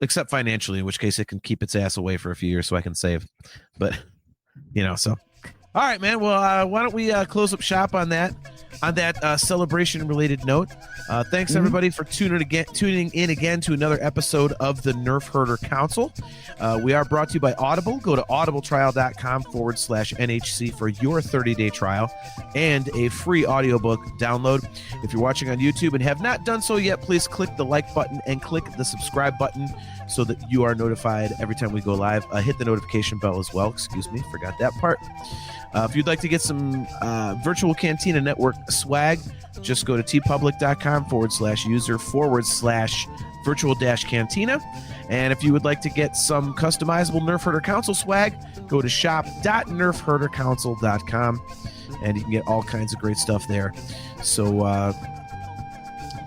except financially, in which case it can keep its ass away for a few years so I can save. But so all right, man. Well, why don't we close up shop on that celebration related note. Thanks everybody for tuning in again to another episode of the Nerf Herder Council. We are brought to you by Audible. Go to audibletrial.com/NHC for your 30-day trial and a free audiobook download. If you're watching on YouTube and have not done so yet, please click the like button and click the subscribe button so that you are notified every time we go live. Hit the notification bell as well. Excuse me, forgot that part. If you'd like to get some Virtual Cantina Network swag, just go to tpublic.com/user/virtual-cantina. And if you would like to get some customizable Nerf Herder Council swag, go to shop.nerfherdercouncil.com and you can get all kinds of great stuff there. So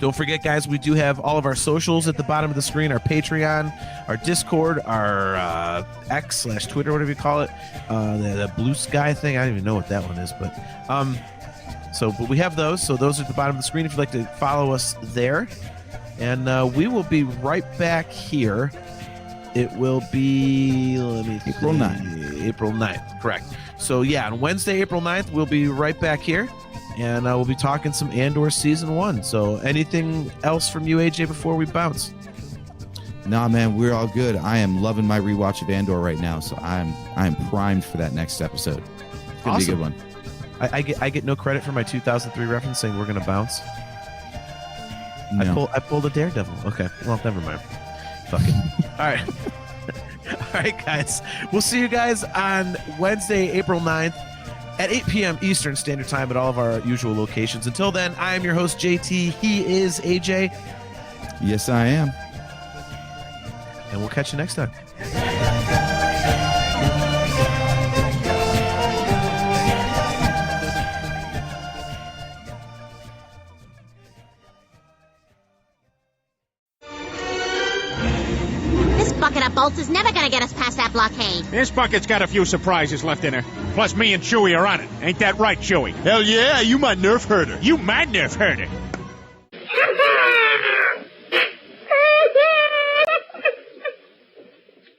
don't forget, guys, we do have all of our socials at the bottom of the screen, our Patreon, our Discord, our X/Twitter, whatever you call it, the Blue Sky thing. I don't even know what that one is, but but we have those. So those are at the bottom of the screen if you'd like to follow us there. And we will be right back here. It will be, April 9th. April 9th, correct. So yeah, on Wednesday, April 9th, we'll be right back here. And we'll be talking some Andor Season 1. So anything else from you, AJ, before we bounce? Nah, man, we're all good. I am loving my rewatch of Andor right now, so I'm primed for that next episode. It's going to be a good one. I get no credit for my 2003 reference saying we're going to bounce. No. I pulled a Daredevil. Okay, well, never mind. Fuck it. All right. All right, guys. We'll see you guys on Wednesday, April 9th. At 8 p.m. Eastern Standard Time at all of our usual locations. Until then, I am your host, JT. He is AJ. Yes, I am. And we'll catch you next time. This bucket of bolts is never gonna get us past that blockade. This bucket's got a few surprises left in her. Plus, me and Chewie are on it. Ain't that right, Chewie? Hell yeah, you my Nerf herder. You my Nerf herder.